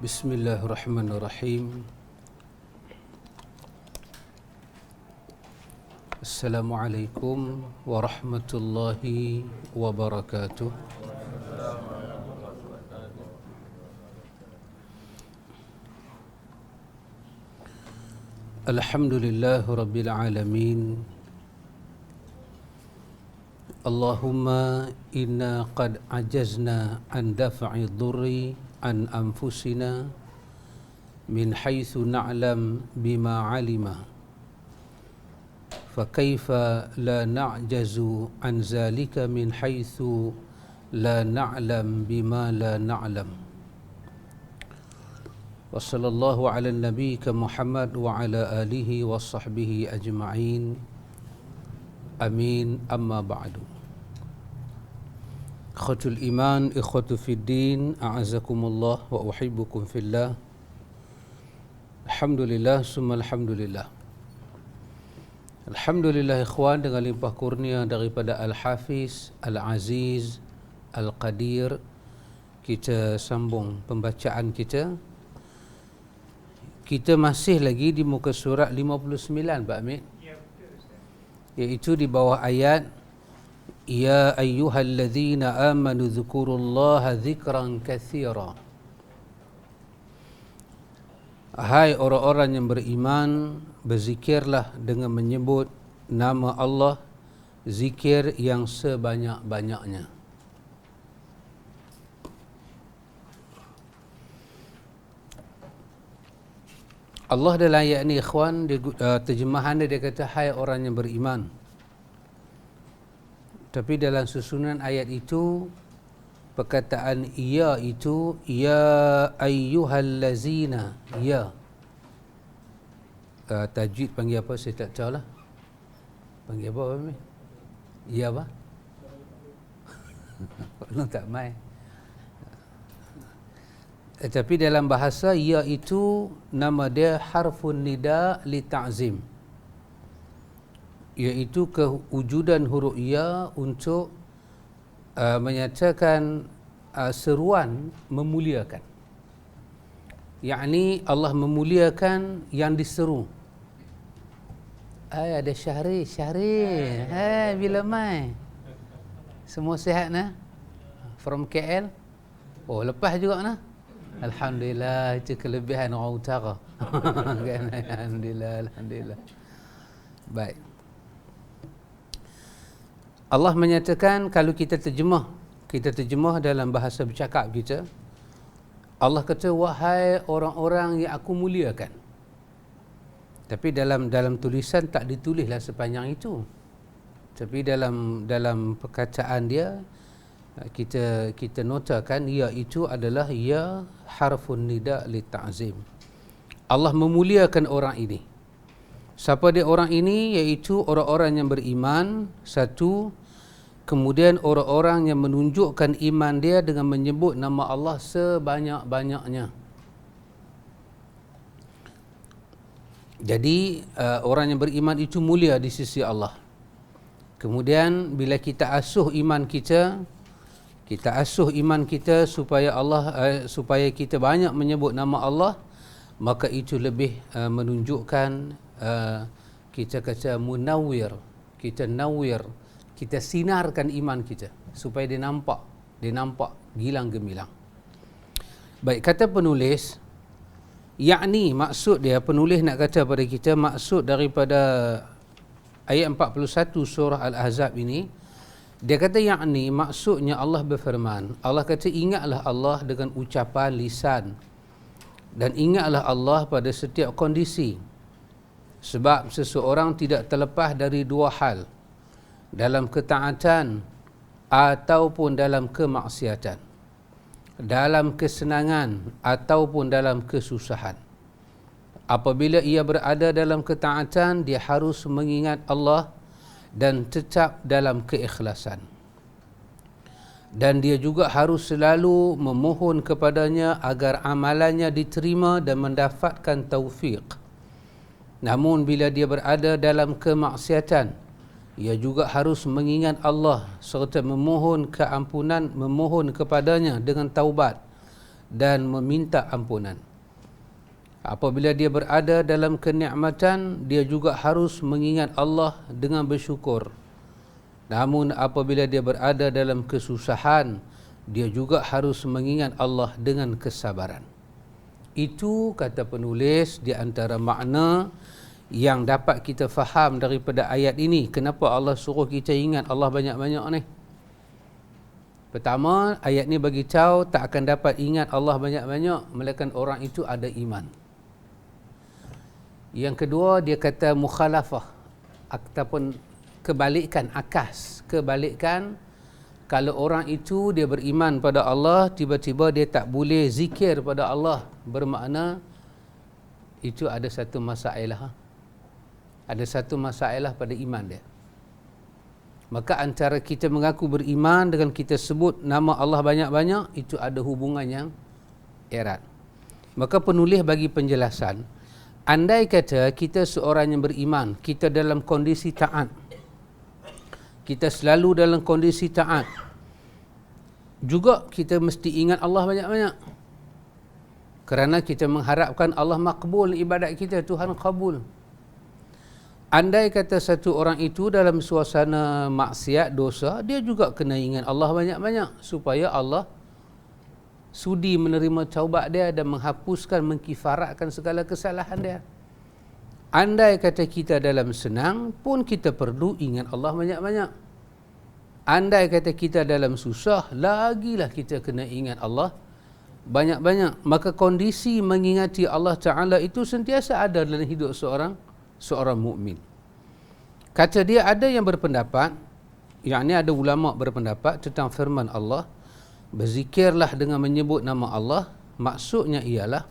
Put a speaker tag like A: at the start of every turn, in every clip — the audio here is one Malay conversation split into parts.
A: Bismillahirrahmanirrahim. Assalamualaikum warahmatullahi wabarakatuh. Alhamdulillah rabbil alamin. Allahumma inna qad ajazna an daf'i dhurri an anfusina min haitsu na'lam bima 'alima fa kaifa la na'jazu an zalika min haitsu la na'lam bima la na'lam. Wa sallallahu ala nabiyyika Muhammad wa ala alihi wa sahbihi ajma'in. Amin, amma ba'du. Ikhwatul iman, ikhwatu fid din, a'azakumullah wa uhibbukum fillah. Alhamdulillah, summa alhamdulillah. Alhamdulillah ikhwan, dengan limpah kurnia daripada Al-Hafiz, Al-Aziz, Al-Qadir, kita sambung pembacaan kita. Kita masih lagi di muka surat 59, Pak Amir, iaitu di bawah ayat Ya ayyuhalladzina amanu dzkurullaha dzikran katsira. Hai orang-orang yang beriman, berzikirlah dengan menyebut nama Allah, zikir yang sebanyak-banyaknya. Allah dalam ayat ni ikhwan, terjemahan dia kata hai orang yang beriman. Tapi dalam susunan ayat itu, perkataan ya itu ya ayyuhallazina, ya. Tajwid panggil apa saya tak tahu lah. Panggil apa Pak? Ya apa? Belum tak mai. Tapi dalam bahasa ya itu nama dia harfun nida li ta'zim, iaitu kewujudan huruf ya untuk menyatakan seruan memuliakan. Yakni Allah memuliakan yang diseru. Ada Syahri. Hai, bila mai? Semua sihat nah? From KL? Oh, lepas juga nah? Alhamdulillah, itu kelebihan orang utara. Alhamdulillah. Baik. Allah menyatakan, kalau kita terjemah dalam bahasa bercakap kita, Allah kata wahai orang-orang yang aku muliakan. Tapi dalam tulisan tak ditulislah sepanjang itu. Tapi dalam perkataan dia kita notakan ya itu adalah ya harfun nida li ta'zim. Allah memuliakan orang ini. Siapa dia orang ini? Iaitu orang-orang yang beriman, satu. Kemudian orang-orang yang menunjukkan iman dia dengan menyebut nama Allah sebanyak-banyaknya. Jadi orang yang beriman itu mulia di sisi Allah. Kemudian bila kita asuh iman kita supaya supaya kita banyak menyebut nama Allah, maka itu lebih menunjukkan kita kata munawwir, kita sinarkan iman kita supaya dia nampak gilang gemilang. Baik, kata penulis, yakni maksud dia, penulis nak kata pada kita, maksud daripada ayat 41 surah Al-Ahzab ini, dia kata yakni maksudnya Allah berfirman, Allah kata ingatlah Allah dengan ucapan lisan dan ingatlah Allah pada setiap kondisi, sebab seseorang tidak terlepas dari dua hal, dalam ketaatan ataupun dalam kemaksiatan, dalam kesenangan ataupun dalam kesusahan. Apabila ia berada dalam ketaatan, dia harus mengingat Allah dan tetap dalam keikhlasan. Dan dia juga harus selalu memohon kepadanya agar amalannya diterima dan mendapatkan taufik. Namun bila dia berada dalam kemaksiatan, ia juga harus mengingat Allah serta memohon keampunan, memohon kepadanya dengan taubat dan meminta ampunan. Apabila dia berada dalam kenikmatan, dia juga harus mengingat Allah dengan bersyukur. Namun apabila dia berada dalam kesusahan, dia juga harus mengingat Allah dengan kesabaran. Itu kata penulis di antara makna yang dapat kita faham daripada ayat ini. Kenapa Allah suruh kita ingat Allah banyak-banyak ni? Pertama, ayat ni bagi tahu tak akan dapat ingat Allah banyak-banyak melainkan orang itu ada iman. Yang kedua, dia kata mukhalafah ataupun kebalikan, kebalikan. Kalau orang itu dia beriman pada Allah, tiba-tiba dia tak boleh zikir pada Allah, bermakna itu ada satu masalah. Ada satu masalah pada iman dia. Maka antara kita mengaku beriman dengan kita sebut nama Allah banyak-banyak, itu ada hubungan yang erat. Maka penulis bagi penjelasan, andai kata kita seorang yang beriman, kita dalam kondisi taat, kita selalu dalam kondisi taat, juga kita mesti ingat Allah banyak-banyak. Kerana kita mengharapkan Allah makbul ibadat kita, Tuhan kabul. Andai kata satu orang itu dalam suasana maksiat, dosa, dia juga kena ingat Allah banyak-banyak supaya Allah sudi menerima taubat dia dan menghapuskan, mengkifaratkan segala kesalahan dia. Andai kata kita dalam senang pun kita perlu ingat Allah banyak-banyak. Andai kata kita dalam susah, lagilah kita kena ingat Allah banyak-banyak. Maka kondisi mengingati Allah Ta'ala itu sentiasa ada dalam hidup seorang mukmin. Kata dia, ada yang berpendapat, yakni ada ulama berpendapat tentang firman Allah, berzikirlah dengan menyebut nama Allah, maksudnya ialah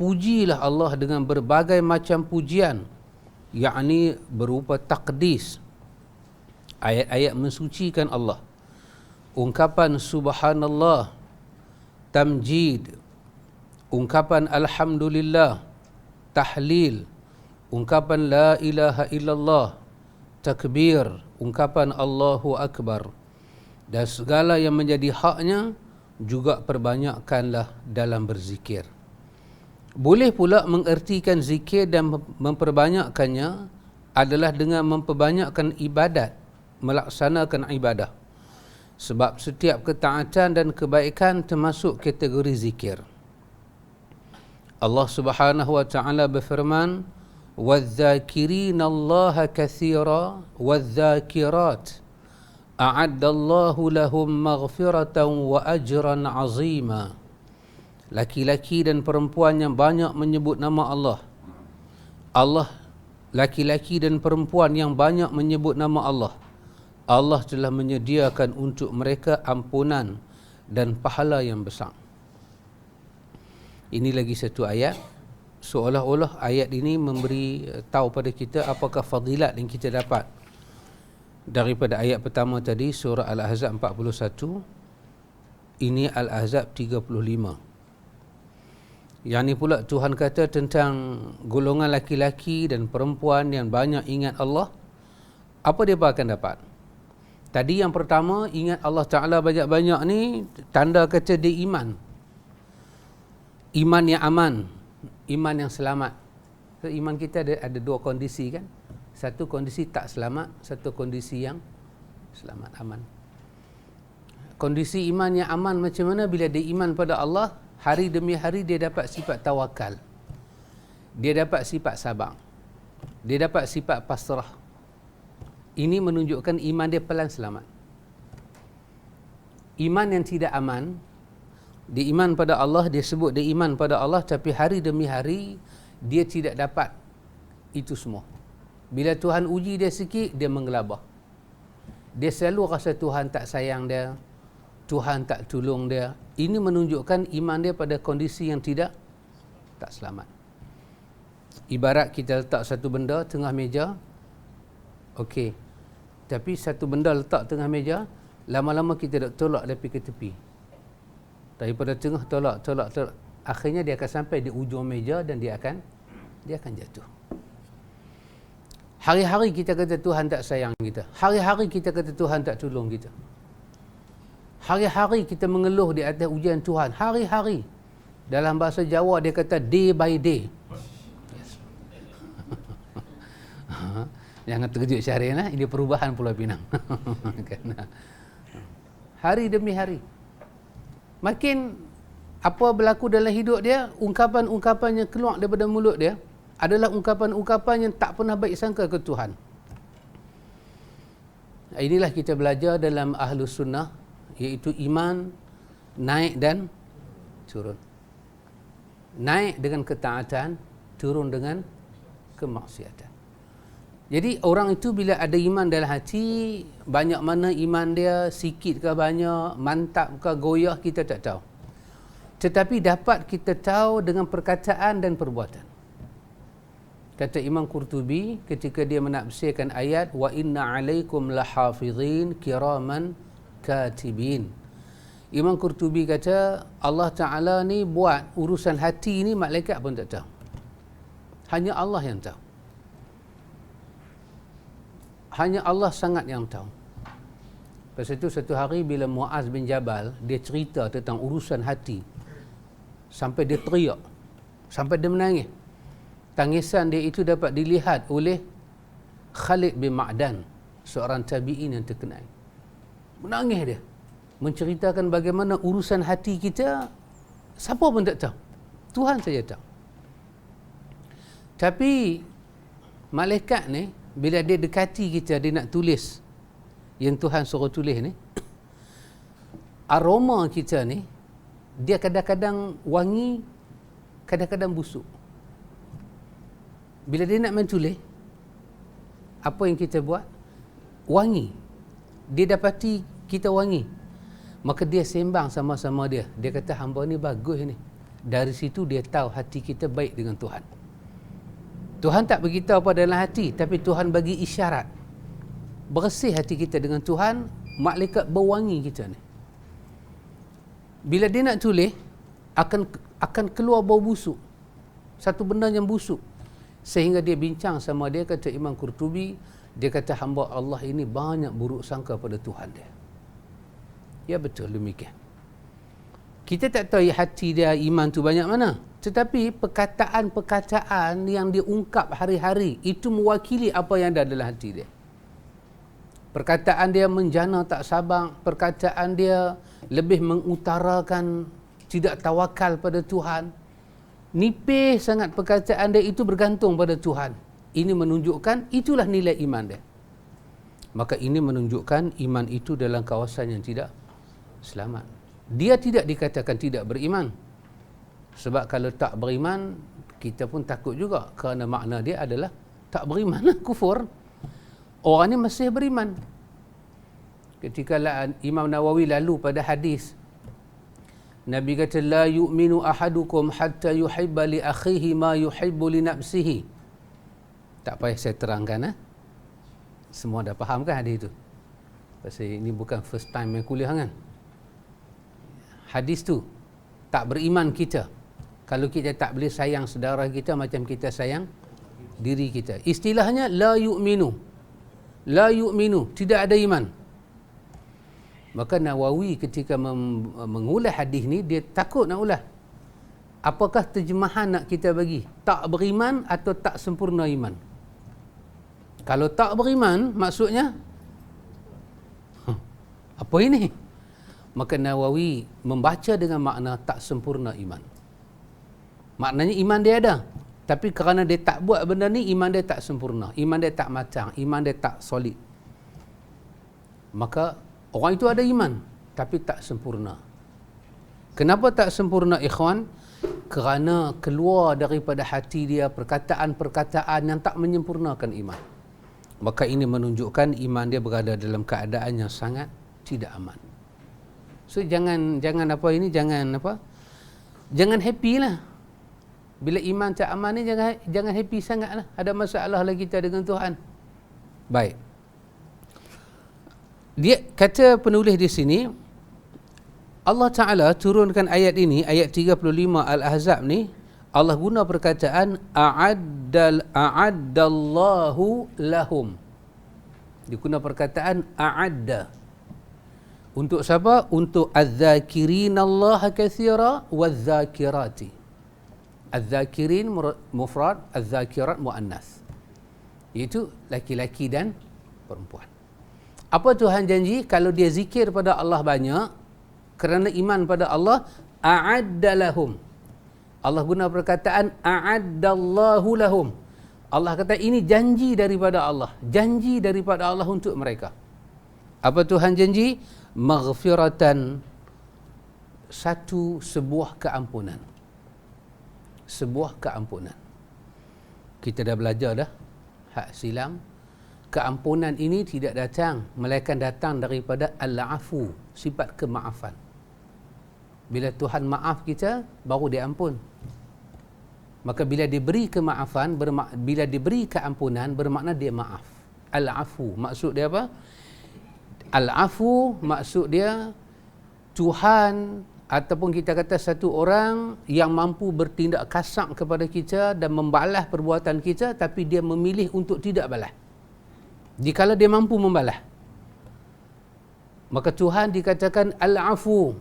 A: pujilah Allah dengan berbagai macam pujian, yakni berupa takdis, ayat-ayat mensucikan Allah, ungkapan subhanallah, tamjid, ungkapan alhamdulillah, tahlil, ungkapan la ilaha illallah, takbir, ungkapan Allahu Akbar, dan segala yang menjadi haknya juga perbanyakkanlah dalam berzikir. Boleh pula mengertikan zikir dan memperbanyakkannya adalah dengan memperbanyakkan ibadat, melaksanakan ibadah. Sebab setiap ketaatan dan kebaikan termasuk kategori zikir. Allah Subhanahu wa taala berfirman, وَالذَّاكِرِينَ اللَّهَ كَثِيرًا وَالذَّاكِرَاتِ أَعَدَّ اللَّهُ لَهُمْ مَغْفِرَةً وَأَجْرًا عَظِيمًا. Laki-laki dan perempuan yang banyak menyebut nama Allah, laki-laki dan perempuan yang banyak menyebut nama Allah telah menyediakan untuk mereka ampunan dan pahala yang besar. Ini lagi satu ayat, seolah-olah ayat ini memberi tahu pada kita apakah fadilat yang kita dapat daripada ayat pertama tadi, surah Al-Ahzab 41, ini Al-Ahzab 35. Yang ni pula Tuhan kata tentang golongan laki-laki dan perempuan yang banyak ingat Allah, apa dia akan dapat? Tadi yang pertama, ingat Allah Ta'ala banyak-banyak ni, tanda kata dia iman. Iman yang aman, iman yang selamat. So, iman kita ada dua kondisi kan. Satu kondisi tak selamat, satu kondisi yang selamat, aman. Kondisi iman yang aman macam mana? Bila dia iman pada Allah, hari demi hari dia dapat sifat tawakal, dia dapat sifat sabar, dia dapat sifat pasrah. Ini menunjukkan iman dia pelan selamat. Iman yang tidak aman, dia iman pada Allah, dia sebut dia iman pada Allah, tapi hari demi hari dia tidak dapat itu semua. Bila Tuhan uji dia sikit, dia menggelabah. Dia selalu rasa Tuhan tak sayang dia, Tuhan tak tolong dia. Ini menunjukkan iman dia pada kondisi yang tak selamat. Ibarat kita letak satu benda tengah meja, okey, tapi satu benda letak tengah meja, lama-lama kita dah tolak dia pergi ke tepi. Daripada tengah tolak, akhirnya dia akan sampai di ujung meja dan dia akan jatuh. Hari-hari kita kata Tuhan tak sayang kita. Hari-hari kita kata Tuhan tak tolong kita. Hari-hari kita mengeluh di atas ujian Tuhan. Hari-hari. Dalam bahasa Jawa dia kata day by day. Yes. Jangan terkejut Syahrin lah. Ini perubahan Pulau Pinang. Hari demi hari. Makin apa berlaku dalam hidup dia, ungkapan-ungkapan yang keluar daripada mulut dia adalah ungkapan-ungkapan yang tak pernah baik sangka ke Tuhan. Inilah kita belajar dalam Ahlus Sunnah, iaitu iman naik dan turun. Naik dengan ketaatan, turun dengan kemaksiatan. Jadi orang itu bila ada iman dalam hati, banyak mana iman dia, sikit ke banyak, mantap ke goyah, kita tak tahu. Tetapi dapat kita tahu dengan perkataan dan perbuatan. Kata Imam Qurtubi ketika dia menafsirkan ayat wa inna alaikum lahafizin kiraman katibin. Imam Qurtubi kata Allah Ta'ala ni buat urusan hati ni malaikat pun tak tahu. Hanya Allah yang tahu. Hanya Allah sangat yang tahu. Lepas itu satu hari bila Muaz bin Jabal dia cerita tentang urusan hati, sampai dia teriak, sampai dia menangis. Tangisan dia itu dapat dilihat oleh Khalid bin Ma'dan, seorang tabi'in yang terkenal. Menangis dia, menceritakan bagaimana urusan hati kita siapa pun tak tahu, Tuhan saja tahu. Tapi malaikat ni bila dia dekati kita, dia nak tulis yang Tuhan suruh tulis ni, aroma kita ni dia kadang-kadang wangi, kadang-kadang busuk. Bila dia nak menulis, apa yang kita buat? Wangi. Dia dapati kita wangi, maka dia sembang sama-sama dia. Dia kata hamba ni bagus ni. Dari situ dia tahu hati kita baik dengan Tuhan. Tuhan tak beritahu apa dalam hati, tapi Tuhan bagi isyarat. Bersih hati kita dengan Tuhan, malaikat berwangi kita ni. Bila dia nak tulis, akan keluar bau busuk. Satu benda yang busuk. Sehingga dia bincang sama dia, kata Imam Qurtubi, dia kata hamba Allah ini banyak buruk sangka pada Tuhan dia. Ya betul demikian. Kita tak tahu hati dia iman tu banyak mana. Tetapi perkataan-perkataan yang dia ungkap hari-hari itu mewakili apa yang ada dalam hati dia. Perkataan dia menjana tak sabar, perkataan dia lebih mengutarakan tidak tawakal pada Tuhan. Nipis sangat perkataan dia itu bergantung pada Tuhan. Ini menunjukkan itulah nilai iman dia. Maka ini menunjukkan iman itu dalam kawasan yang tidak selamat. Dia tidak dikatakan tidak beriman. Sebab kalau tak beriman, kita pun takut juga, kerana makna dia adalah tak beriman, kufur. Orang ni masih beriman. Ketika Imam Nawawi lalu pada hadis, Nabi kata la yu'minu ahadukum hatta yuhibba li akhihi ma yuhibbu li nafsihi. Tak payah saya terangkan, semua dah faham kan hadis itu. Pasal ini bukan first time yang kuliah kan. Hadis tu, tak beriman kita kalau kita tak boleh sayang saudara kita macam kita sayang diri kita. Istilahnya la yu'minu. La yu'minu, tidak ada iman. Maka Nawawi ketika mengulas hadis ni, dia takut nak ulas. Apakah terjemahan nak kita bagi? Tak beriman atau tak sempurna iman? Kalau tak beriman, maksudnya apa ini? Maka Nawawi membaca dengan makna tak sempurna iman. Maknanya iman dia ada, tapi kerana dia tak buat benda ni, iman dia tak sempurna, iman dia tak matang, iman dia tak solid. Maka orang itu ada iman, tapi tak sempurna. Kenapa tak sempurna, ikhwan? Kerana keluar daripada hati dia perkataan-perkataan yang tak menyempurnakan iman. Maka ini menunjukkan iman dia berada dalam keadaan yang sangat tidak aman. So jangan happy lah. Bila iman tak aman ni, jangan happy sangat lah. Ada masalah lah kita dengan Tuhan. Baik. Dia kata penulis di sini, Allah Ta'ala turunkan ayat ini, ayat 35 Al-Ahzab ni, Allah guna perkataan a'addallahu lahum. Dia guna perkataan a'adda. Untuk siapa? Untuk az-zakirinallaha katsira waz-zakirati. Az-zakirin mufrad, az-zakirat muannas. Iaitu laki-laki dan perempuan. Apa Tuhan janji? Kalau dia zikir pada Allah banyak, kerana iman pada Allah, a'adda lahum. Allah guna perkataan a'addallahu lahum. Allah kata ini janji daripada Allah. Janji daripada Allah untuk mereka. Apa Tuhan janji? Maghfiratan, sebuah keampunan. Sebuah keampunan. Kita dah belajar dah hak silam. Keampunan ini tidak datang, melainkan datang daripada al-afu, sifat kemaafan. Bila Tuhan maaf kita, baru dia ampun. Maka bila diberi kemaafan, bila diberi keampunan, bermakna dia maaf. Al-afu, maksud dia apa? Al-afu, maksud dia Tuhan ataupun kita kata satu orang yang mampu bertindak kasar kepada kita dan membalas perbuatan kita, tapi dia memilih untuk tidak balas. Jikalau dia mampu membalas, maka Tuhan dikatakan al-afu.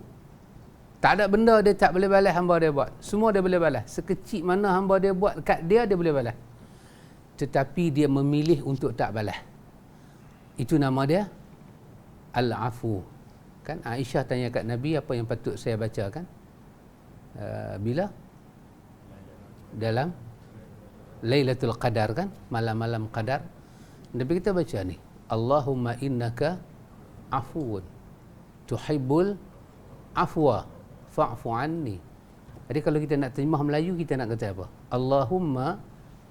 A: Tak ada benda dia tak boleh balas hamba dia buat. Semua dia boleh balas. Sekecil mana hamba dia buat kat dia boleh balas. Tetapi dia memilih untuk tak balas. Itu nama dia al-afu. Kan Aisyah tanya kat Nabi, apa yang patut saya baca kan? Bila? Dalam Lailatul Qadar kan? Malam-malam Qadar. Nabi kita baca ni, Allahumma innaka afuun tuhibbul afwa fa'fu anni. Jadi kalau kita nak terjemah Melayu, kita nak kata apa? Allahumma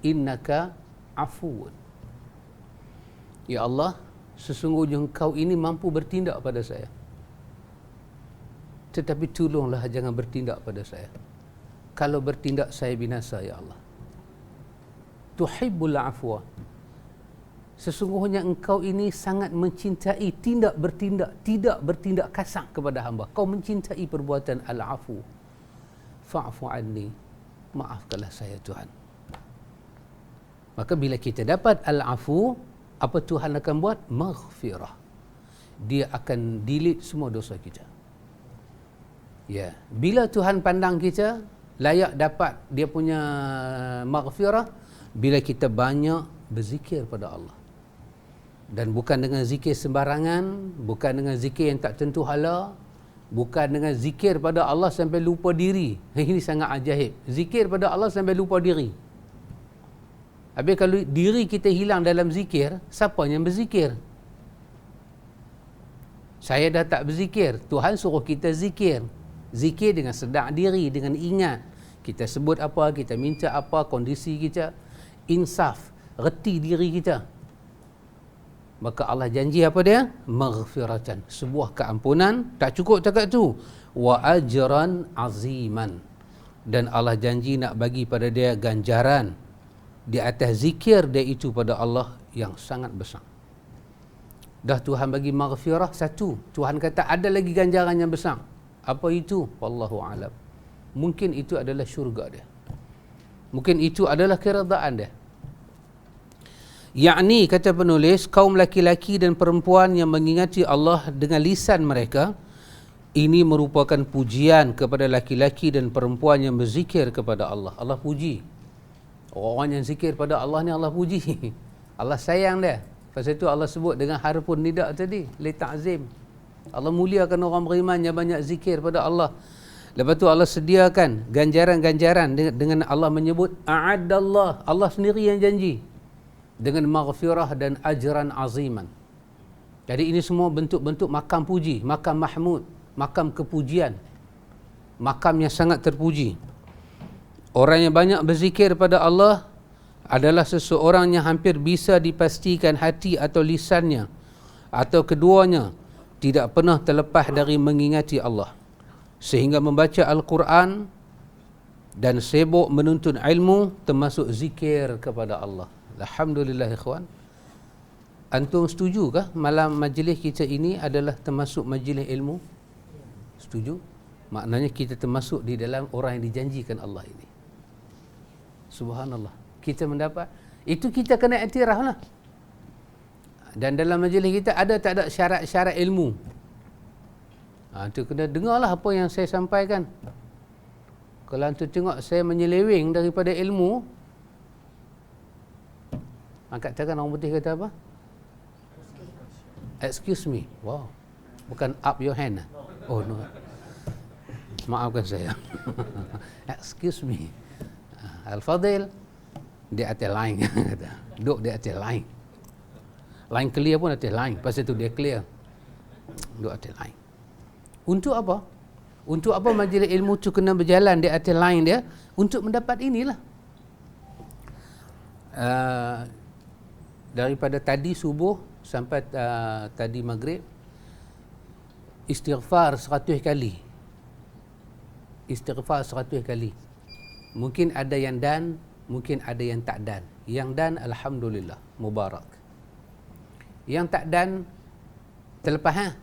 A: innaka afuun. Ya Allah, sesungguhnya engkau ini mampu bertindak pada saya. Tetapi tolonglah jangan bertindak pada saya. Kalau bertindak saya binasa, ya Allah. Tuhibbul afwa. Sesungguhnya engkau ini sangat mencintai tidak bertindak kasar kepada hamba. Kau mencintai perbuatan al-afu. Fa'fu anni. Maafkanlah saya Tuhan. Maka bila kita dapat al-afu, apa Tuhan akan buat? Maghfirah. Dia akan delete semua dosa kita. Ya, bila Tuhan pandang kita layak dapat dia punya maghfirah bila kita banyak berzikir pada Allah. Dan bukan dengan zikir sembarangan, bukan dengan zikir yang tak tentu hala, bukan dengan zikir pada Allah sampai lupa diri. Ini sangat ajaib. Zikir pada Allah sampai lupa diri. Habis kalau diri kita hilang dalam zikir, siapa yang berzikir? Saya dah tak berzikir, Tuhan suruh kita zikir. Zikir dengan sedar diri, dengan ingat. Kita sebut apa, kita minta apa, kondisi kita, insaf, reti diri kita. Maka Allah janji apa dia? Maghfiratan, sebuah keampunan. Tak cukup cakap tu, wa ajran aziman. Dan Allah janji nak bagi pada dia ganjaran di atas zikir dia itu pada Allah yang sangat besar. Dah Tuhan bagi maghfirah satu, Tuhan kata ada lagi ganjaran yang besar. Apa itu? Wallahu alam. Mungkin itu adalah syurga dia. Mungkin itu adalah keredaan dia. Yakni, kata penulis, kaum laki-laki dan perempuan yang mengingati Allah dengan lisan mereka, ini merupakan pujian kepada laki-laki dan perempuan yang berzikir kepada Allah. Allah puji. Orang yang zikir pada Allah ni Allah puji. Allah sayang dia. Pasal itu Allah sebut dengan harfun nida tadi, li ta'zim. Allah muliakan orang beriman yang banyak zikir pada Allah. Lepas tu Allah sediakan ganjaran-ganjaran dengan Allah menyebut a'addallah. Allah sendiri yang janji. Dengan maghfirah dan ajran aziman. Jadi ini semua bentuk-bentuk makam puji, makam mahmud, makam kepujian, makam yang sangat terpuji. Orang yang banyak berzikir pada Allah adalah seseorang yang hampir bisa dipastikan hati atau lisannya atau keduanya tidak pernah terlepas dari mengingati Allah, sehingga membaca Al-Quran dan sibuk menuntut ilmu termasuk zikir kepada Allah. Alhamdulillah ikhwan. Antum setujukah malam majlis kita ini adalah termasuk majlis ilmu? Setuju? Maknanya kita termasuk di dalam orang yang dijanjikan Allah ini. Subhanallah. Kita mendapat, itu kita kena iktiraf lah. Dan dalam majlis kita ada tak ada syarat-syarat ilmu? Tu kena dengarlah apa yang saya sampaikan. Kalau antum tengok saya menyeleweng daripada ilmu, angkat tangan orang putih kata apa? Excuse me. Wow. Bukan up your hand. Oh no. Maafkan saya. Excuse me. Al-Fadil di atas line kata. Duduk di atas line. Line clear pun atas line. Pasal tu dia clear. Duduk atas line. Untuk apa? Untuk apa majlis ilmu tu kena berjalan di atas line dia? Untuk mendapat inilah. Daripada tadi subuh sampai tadi maghrib, istighfar 100 kali. Istighfar 100 kali. Mungkin ada yang dan, mungkin ada yang tak dan. Yang dan, alhamdulillah, mubarak. Yang tak dan, terlepas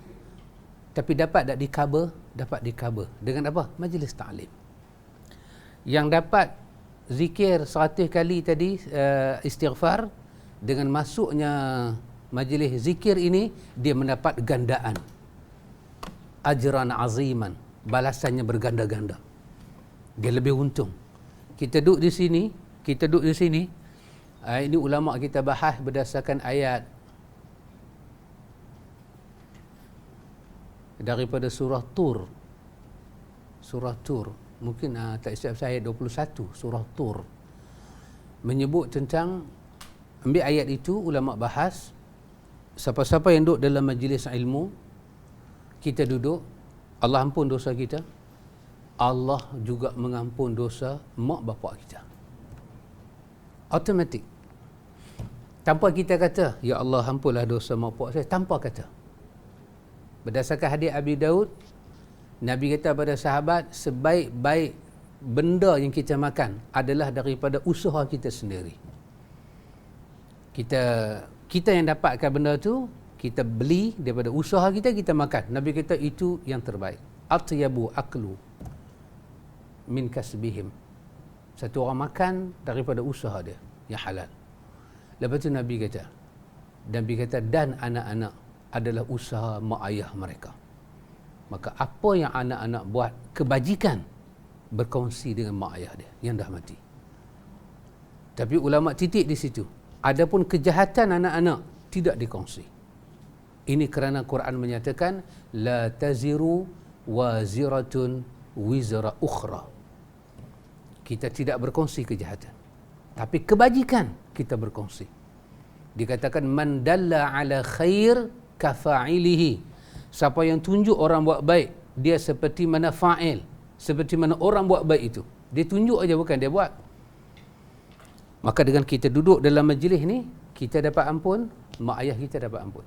A: tapi dapat tak di-cover? Dapat di-cover. Dengan apa? Majlis ta'lim. Yang dapat zikir 100 kali tadi, istighfar, dengan masuknya majlis zikir ini, dia mendapat gandaan. Ajran aziman. Balasannya berganda-ganda. Dia lebih untung. Kita duduk di sini, ini ulama kita bahas berdasarkan ayat daripada surah Tur. Surah Tur. Mungkin tak silap saya ayat 21, surah Tur. Menyebut tentang, ambil ayat itu, ulama bahas, siapa-siapa yang duduk dalam majlis ilmu, kita duduk, Allah ampun dosa kita, Allah juga mengampun dosa mak bapak kita. Automatik. Tanpa kita kata, ya Allah ampunlah dosa mak bapak saya, tanpa kata. Berdasarkan hadis Abi Daud, Nabi kata pada sahabat, sebaik-baik benda yang kita makan adalah daripada usaha kita sendiri. Kita yang dapatkan benda tu, kita beli daripada usaha kita, kita makan. Nabi kata itu yang terbaik. Atyabu aklu min kasbihim. Satu orang makan daripada usaha dia yang halal. Lepas tu Nabi kata dan anak-anak adalah usaha mak ayah mereka. Maka apa yang anak-anak buat kebajikan, berkongsi dengan mak ayah dia yang dah mati. Tapi ulama titik di situ. Adapun kejahatan anak-anak tidak dikongsi. Ini kerana Quran menyatakan la taziru waziratun wizra ukhra. Kita tidak berkongsi kejahatan, tapi kebajikan kita berkongsi. Dikatakan man dalla ala khair kafa'ilihi. Siapa yang tunjuk orang buat baik, dia seperti mana fa'il, seperti mana orang buat baik itu. Dia tunjuk aja, bukan dia buat. Maka dengan kita duduk dalam majlis ni, kita dapat ampun, mak ayah kita dapat ampun.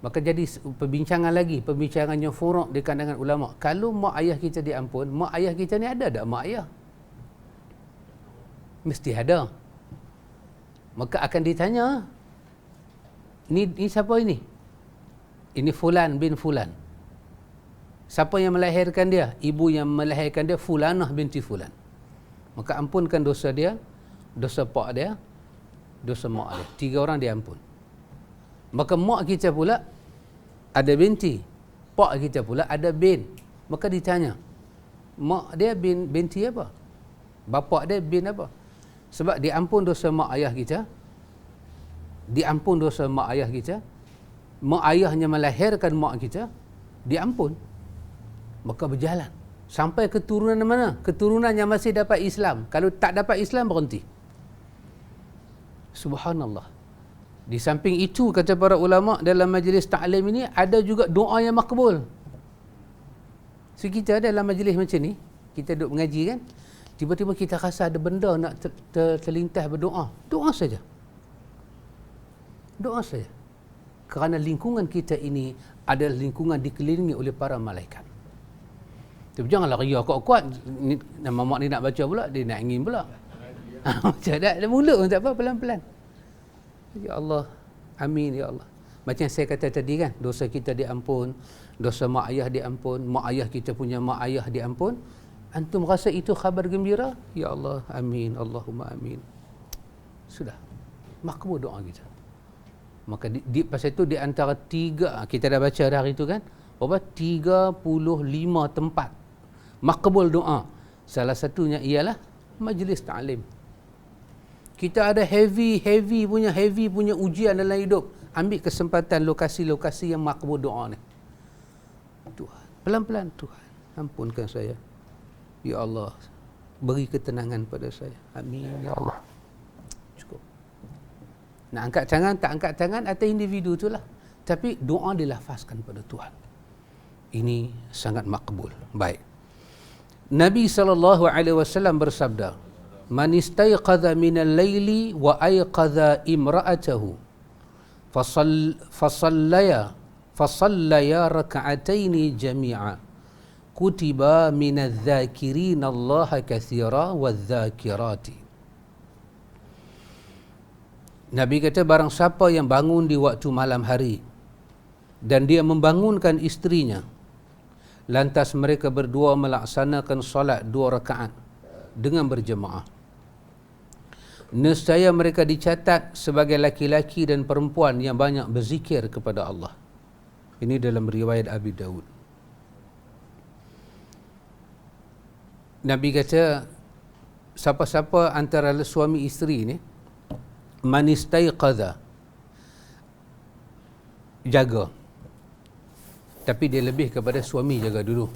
A: Maka jadi perbincangan lagi, perbincangannya furuk di kalangan ulama. Kalau mak ayah kita diampun, mak ayah kita ni ada tak mak ayah? Mesti ada. Maka akan ditanya, ni siapa ini? Ini fulan bin fulan. Siapa yang melahirkan dia? Ibu yang melahirkan dia fulanah binti fulan. Maka ampunkan dosa dia, dosa pak dia, dosa mak dia. 3 orang diampun. Maka mak kita pula ada binti, pak kita pula ada bin. Maka ditanya, mak dia binti apa? Bapa dia bin apa? Sebab diampun dosa mak ayah kita, diampun dosa mak ayah kita, mak ayahnya melahirkan mak kita, diampun. Maka berjalan sampai keturunan mana? Keturunan yang masih dapat Islam. Kalau tak dapat Islam, berhenti. Subhanallah. Di samping itu, kata para ulama, dalam majlis ta'lim ini ada juga doa yang makbul. So kita dalam majlis macam ni, kita duduk mengaji kan, tiba-tiba kita rasa ada benda nak terlintas berdoa. Doa saja. Doa saja. Kerana lingkungan kita ini adalah lingkungan dikelilingi oleh para malaikat. Tapi janganlah ria kuat-kuat. Nama mak ni nak baca pula, dia nak ingin pula. Macam dah mulut pun tak apa, pelan-pelan. Ya Allah, amin ya Allah. Macam saya kata tadi kan, dosa kita diampun, dosa mak ayah diampun, mak ayah kita punya mak ayah diampun. Antum rasa itu khabar gembira? Ya Allah, amin, Allahumma amin. Sudah, makbul doa kita. Maka pasal itu di antara 3, kita dah baca dah hari itu kan, 35 tempat makbul doa. Salah satunya ialah majlis ta'lim. Kita ada heavy punya ujian dalam hidup. Ambil kesempatan lokasi-lokasi yang makbul doa ni. Tuhan, pelan-pelan, Tuhan, ampunkan saya. Ya Allah, beri ketenangan pada saya. Amin ya Allah. Cukup. Nak angkat tangan, tak angkat tangan atas individu itulah. Tapi doa dilafazkan pada Tuhan. Ini sangat makbul. Baik. Nabi SAW bersabda, "Man istayqadha min al-laili wa ayqadha imra'atahu fasallaya raka'ataini jami'a kutiba min adh-dhakirin Allah katsira wadh-dhakirati." Nabi kata, barang siapa yang bangun di waktu malam hari dan dia membangunkan isterinya, lantas mereka berdua melaksanakan solat 2 rakaat dengan berjemaah, nescaya mereka dicatat sebagai laki-laki dan perempuan yang banyak berzikir kepada Allah. Ini dalam riwayat Abi Daud. Nabi kata, siapa-siapa antara suami isteri ni, man istayqadha, jaga. Tapi dia lebih kepada suami jaga dulu.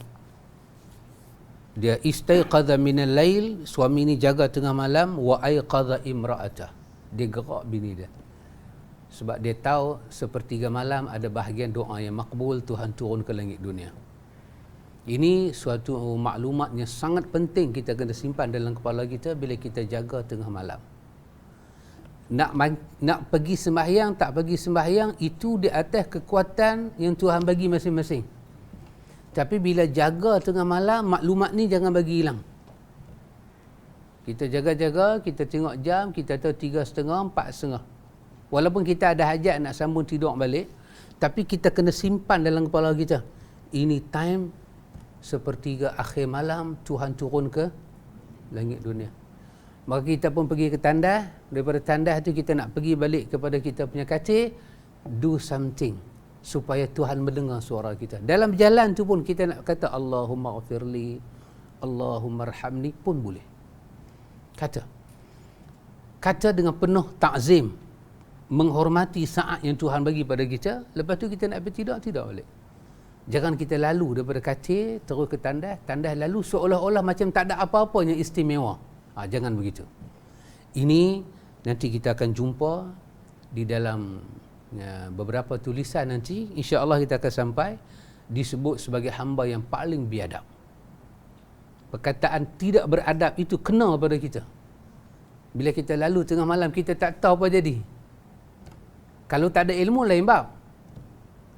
A: Dia istayqadha minal lail, suami ni jaga tengah malam, wa ayqadha imra'atah, dia gerak bini dia. Sebab dia tahu sepertiga malam ada bahagian doa yang makbul, Tuhan turun ke langit dunia. Ini suatu maklumat yang sangat penting kita kena simpan dalam kepala kita bila kita jaga tengah malam. Nak pergi sembahyang, tak pergi sembahyang, itu di atas kekuatan yang Tuhan bagi masing-masing. Tapi bila jaga tengah malam, maklumat ni jangan bagi hilang. Kita jaga-jaga, kita tengok jam, kita tahu 3:30, 4:30. Walaupun kita ada hajat nak sambung tidur balik, tapi kita kena simpan dalam kepala kita, ini time sepertiga akhir malam, Tuhan turun ke langit dunia. Maka kita pun pergi ke tandas. Daripada tandas tu kita nak pergi balik kepada kita punya katil. Do something supaya Tuhan mendengar suara kita. Dalam jalan tu pun kita nak kata Allahumma ghafirli, Allahumma arhamni pun boleh. Kata dengan penuh ta'zim, menghormati saat yang Tuhan bagi pada kita. Lepas tu kita nak pergi tidur balik. Jangan kita lalu daripada katil terus ke tandas lalu seolah-olah macam tak ada apa-apa yang istimewa. Jangan begitu. Ini nanti kita akan jumpa di dalam beberapa tulisan nanti. InsyaAllah kita akan sampai disebut sebagai hamba yang paling biadab. Perkataan tidak beradab itu kena pada kita. Bila kita lalu tengah malam, kita tak tahu apa jadi. Kalau tak ada ilmu, lain bab.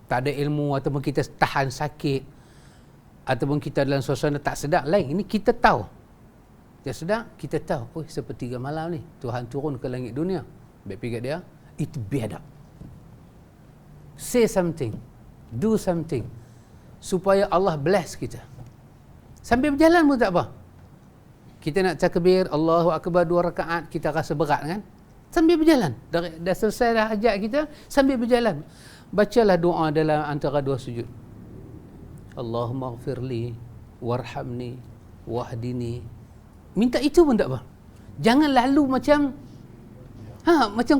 A: Tak ada ilmu ataupun kita tahan sakit ataupun kita dalam suasana tak sedap, lain. Ini kita tahu. Dia sedang, kita tahu, sepertiga malam ni Tuhan turun ke langit dunia. Baik pikir dia, itu biadab. Say something, do something, supaya Allah bless kita. Sambil berjalan pun tak apa. Kita nak takbir, Allahu Akbar 2 rakaat, kita rasa berat kan? Sambil berjalan. Dah selesai dah hajat kita, sambil berjalan. Bacalah doa dalam antara 2 sujud. Allahumma ghafirli, warhamni, wahdini. Minta itu pun tak apa. Jangan lalu macam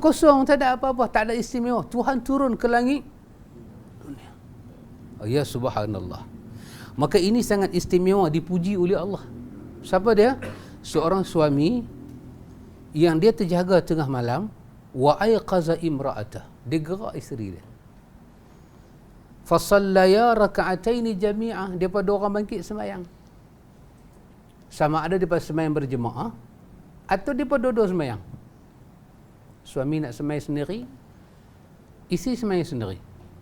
A: kosong, tak ada apa-apa, tak ada istimewa. Tuhan turun ke langit dunia. Ya subhanallah. Maka ini sangat istimewa, dipuji oleh Allah. Siapa dia? Seorang suami yang dia terjaga tengah malam, wa ayqaza imra'atah, dia gerak isteri dia. Fasallaya raka'ataini jami'ah, depa dua orang bangkit sembahyang. Sama ada depa sembahyang berjemaah atau depa dua-dua sembahyang. Suami nak sembahyang sendiri, isteri sembahyang sendiri.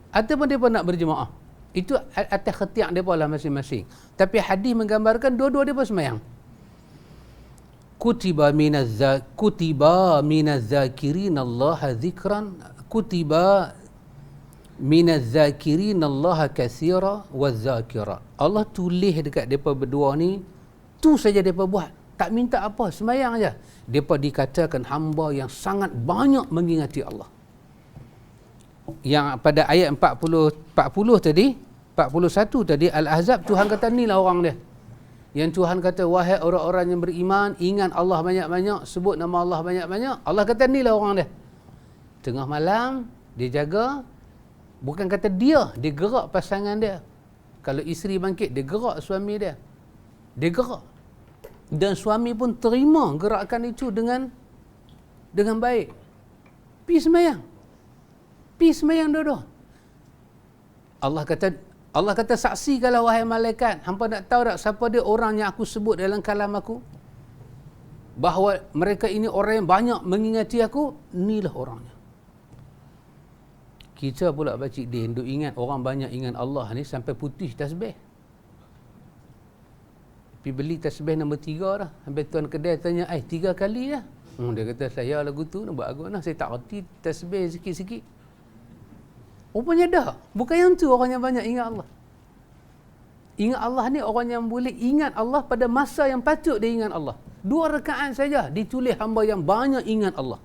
A: Ataupun depa nak berjemaah. Itu atas khatiak depa lah masing-masing. Tapi hadis menggambarkan dua-dua depa sembahyang. Kutiba minaz zakirin Allah dzikran, kutiba minaz zakirin Allah katsira waz zakira. Allah tulis dekat depa berdua ni, tu saja depa buat, tak minta apa, sembahyang aja. Depa dikatakan hamba yang sangat banyak mengingati Allah. Yang pada ayat 40 tadi, 41 tadi Al-Ahzab, Tuhan kata ni lah orang dia. Yang Tuhan kata, wahai orang-orang yang beriman, ingat Allah banyak-banyak, sebut nama Allah banyak-banyak. Allah kata ni lah orang dia. Tengah malam dia jaga, bukan kata dia gerak pasangan dia. Kalau isteri bangkit, dia gerak suami dia. Dia gerak. Dan suami pun terima gerakan itu dengan baik. Pergi sembahyang. Pergi sembahyang dua-dua. Allah kata saksikanlah wahai malaikat. Hampa nak tahu tak siapa dia orang yang aku sebut dalam kalam aku? Bahawa mereka ini orang yang banyak mengingati aku. Inilah orangnya. Kita pula Pakcik Din duk ingat orang banyak ingat Allah ni sampai putih tasbih. Pergi beli tasbih nombor 3 dah. Sampai tuan kedai tanya, 3 kali dah. Dia kata, saya lagu tu nak buat agak lah. Saya tak reti tasbih sikit-sikit. Rupanya dah. Bukan yang tu orang yang banyak ingat Allah. Ingat Allah ni orang yang boleh ingat Allah pada masa yang patut dia ingat Allah. 2 rakaat saja ditulis hamba yang banyak ingat Allah.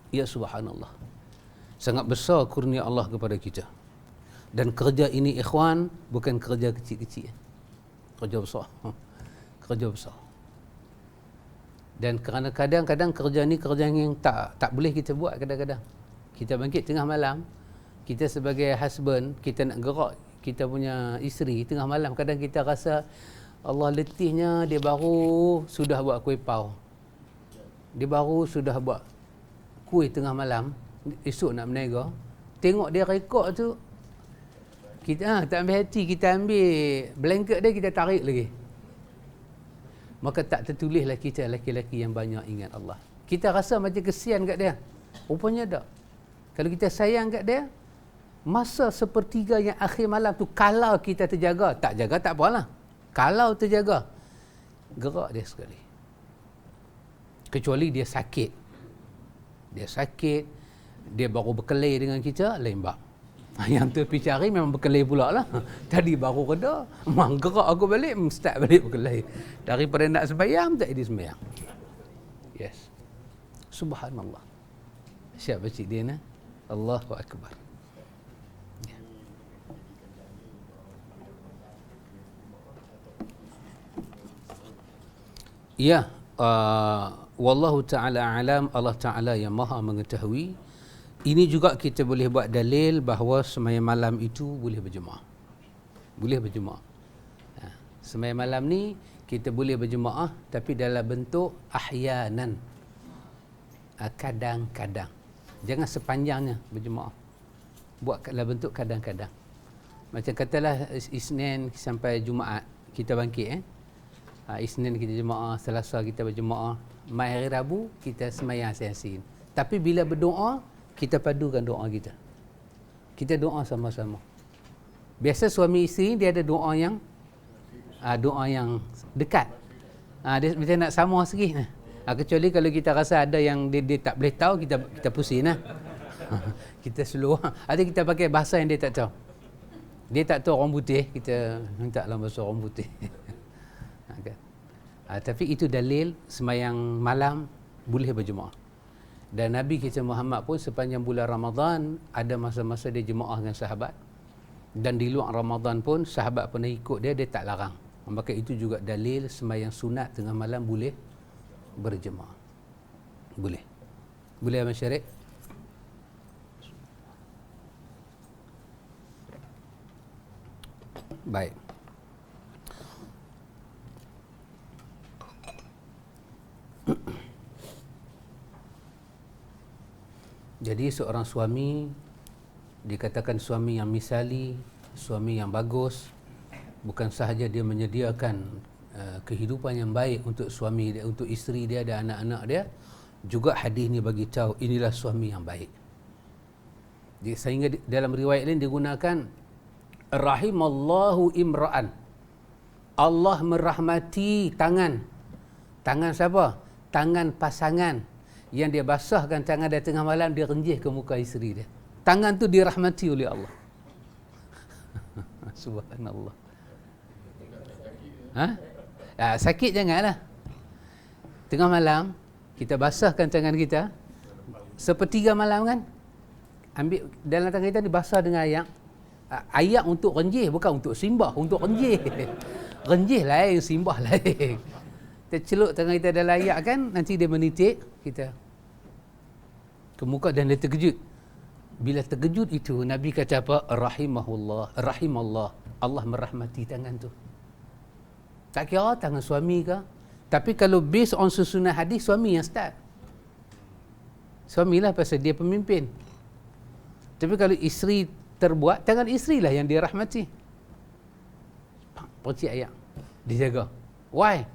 A: Ya subhanallah. Sangat besar kurnia Allah kepada kita. Dan kerja ini ikhwan bukan kerja kecil-kecil. Kerja besar. Kerja besar. Dan kerana kadang-kadang kerja ni kerja yang tak boleh kita buat kadang-kadang. Kita bangkit tengah malam, kita sebagai husband, kita nak gerak kita punya isteri tengah malam, kadang kita rasa Allah letihnya, dia baru sudah buat kuih pau. Dia baru sudah buat kuih tengah malam, esok nak menega. Tengok dia rekod tu, kita tak ambil hati, kita ambil blanket dia, kita tarik lagi. Maka tak tertulislah kita lelaki-lelaki yang banyak ingat Allah. Kita rasa macam kesian kat dia. Rupanya tak. Kalau kita sayang kat dia, masa sepertiga yang akhir malam tu, kalau kita terjaga, tak jaga tak apalah. Kalau terjaga, gerak dia sekali. Kecuali dia sakit. Dia sakit, dia baru berkelahi dengan kita, lain bab. Yang tu pergi cari memang berkelahi pula lah. Tadi baru reda, memang gerak aku balik, start balik berkelahi. Daripada nak sembahyang, tak jadi sembahyang. Yes. Subhanallah. Siapa Cik Din? Allahu Akbar. Ya, wallahu ta'ala alam, Allah Ta'ala yang maha mengetahui. Ini juga kita boleh buat dalil bahawa sembahyang malam itu boleh berjemaah. Boleh berjemaah. Sembahyang malam ni kita boleh berjemaah tapi dalam bentuk ahyanan. Kadang-kadang. Jangan sepanjangnya berjemaah. Buat dalam bentuk kadang-kadang. Macam katalah Isnin sampai Jumaat kita bangkit Isnin kita jemaah, Selasa kita berjemaah, mai hari Rabu kita sembahyang Yasin. Tapi bila berdoa, kita padukan doa kita. Kita doa sama-sama. Biasa suami isteri dia ada doa yang dekat. Dia macam nak sama sikit. Kecuali kalau kita rasa ada yang dia tak boleh tahu, kita pusing lah. Kita slow. Ada kita pakai bahasa yang dia tak tahu. Dia tak tahu orang putih, kita minta dalam bahasa orang putih. Tapi itu dalil sembahyang malam boleh berjemaah. Dan Nabi kita Muhammad pun sepanjang bulan Ramadan ada masa-masa dia jemaah dengan sahabat. Dan di luar Ramadan pun sahabat pernah ikut dia tak larang. Maka itu juga dalil sembahyang sunat tengah malam boleh berjemaah. Boleh. Boleh Abang Syarif? Baik. Jadi seorang suami dikatakan suami yang misali, suami yang bagus, bukan sahaja dia menyediakan kehidupan yang baik untuk suami dia, untuk isteri dia dan anak-anak dia, juga hadis ni bagi tahu inilah suami yang baik. Jadi sehingga dalam riwayat lain digunakan rahimallahu imra'an. Allah merahmati tangan. Tangan siapa? Tangan pasangan yang dia basahkan tangan dia tengah malam, dia renjih ke muka isteri dia. Tangan tu dirahmati oleh Allah. Subhanallah. Sakit janganlah. Tengah malam kita basahkan tangan kita, sepertiga malam kan, ambil dalam tangan kita dibasah dengan ayat untuk renjih, bukan untuk simbah, untuk renjih. Renjih lain, simbah lain. Kita celup tangan kita dalam ayat kan, nanti dia menitik kita ke muka dan dia terkejut. Bila terkejut itu, Nabi kata apa? Rahimahullah, rahimallah. Allah merahmati tangan tu. Tak kira tangan suami ke. Tapi kalau based on susunan hadis, suami yang start. Suamilah pasal dia pemimpin. Tapi kalau isteri terbuat, tangan isteri lah yang dia rahmati. Percik ayat. Dia jaga. Why?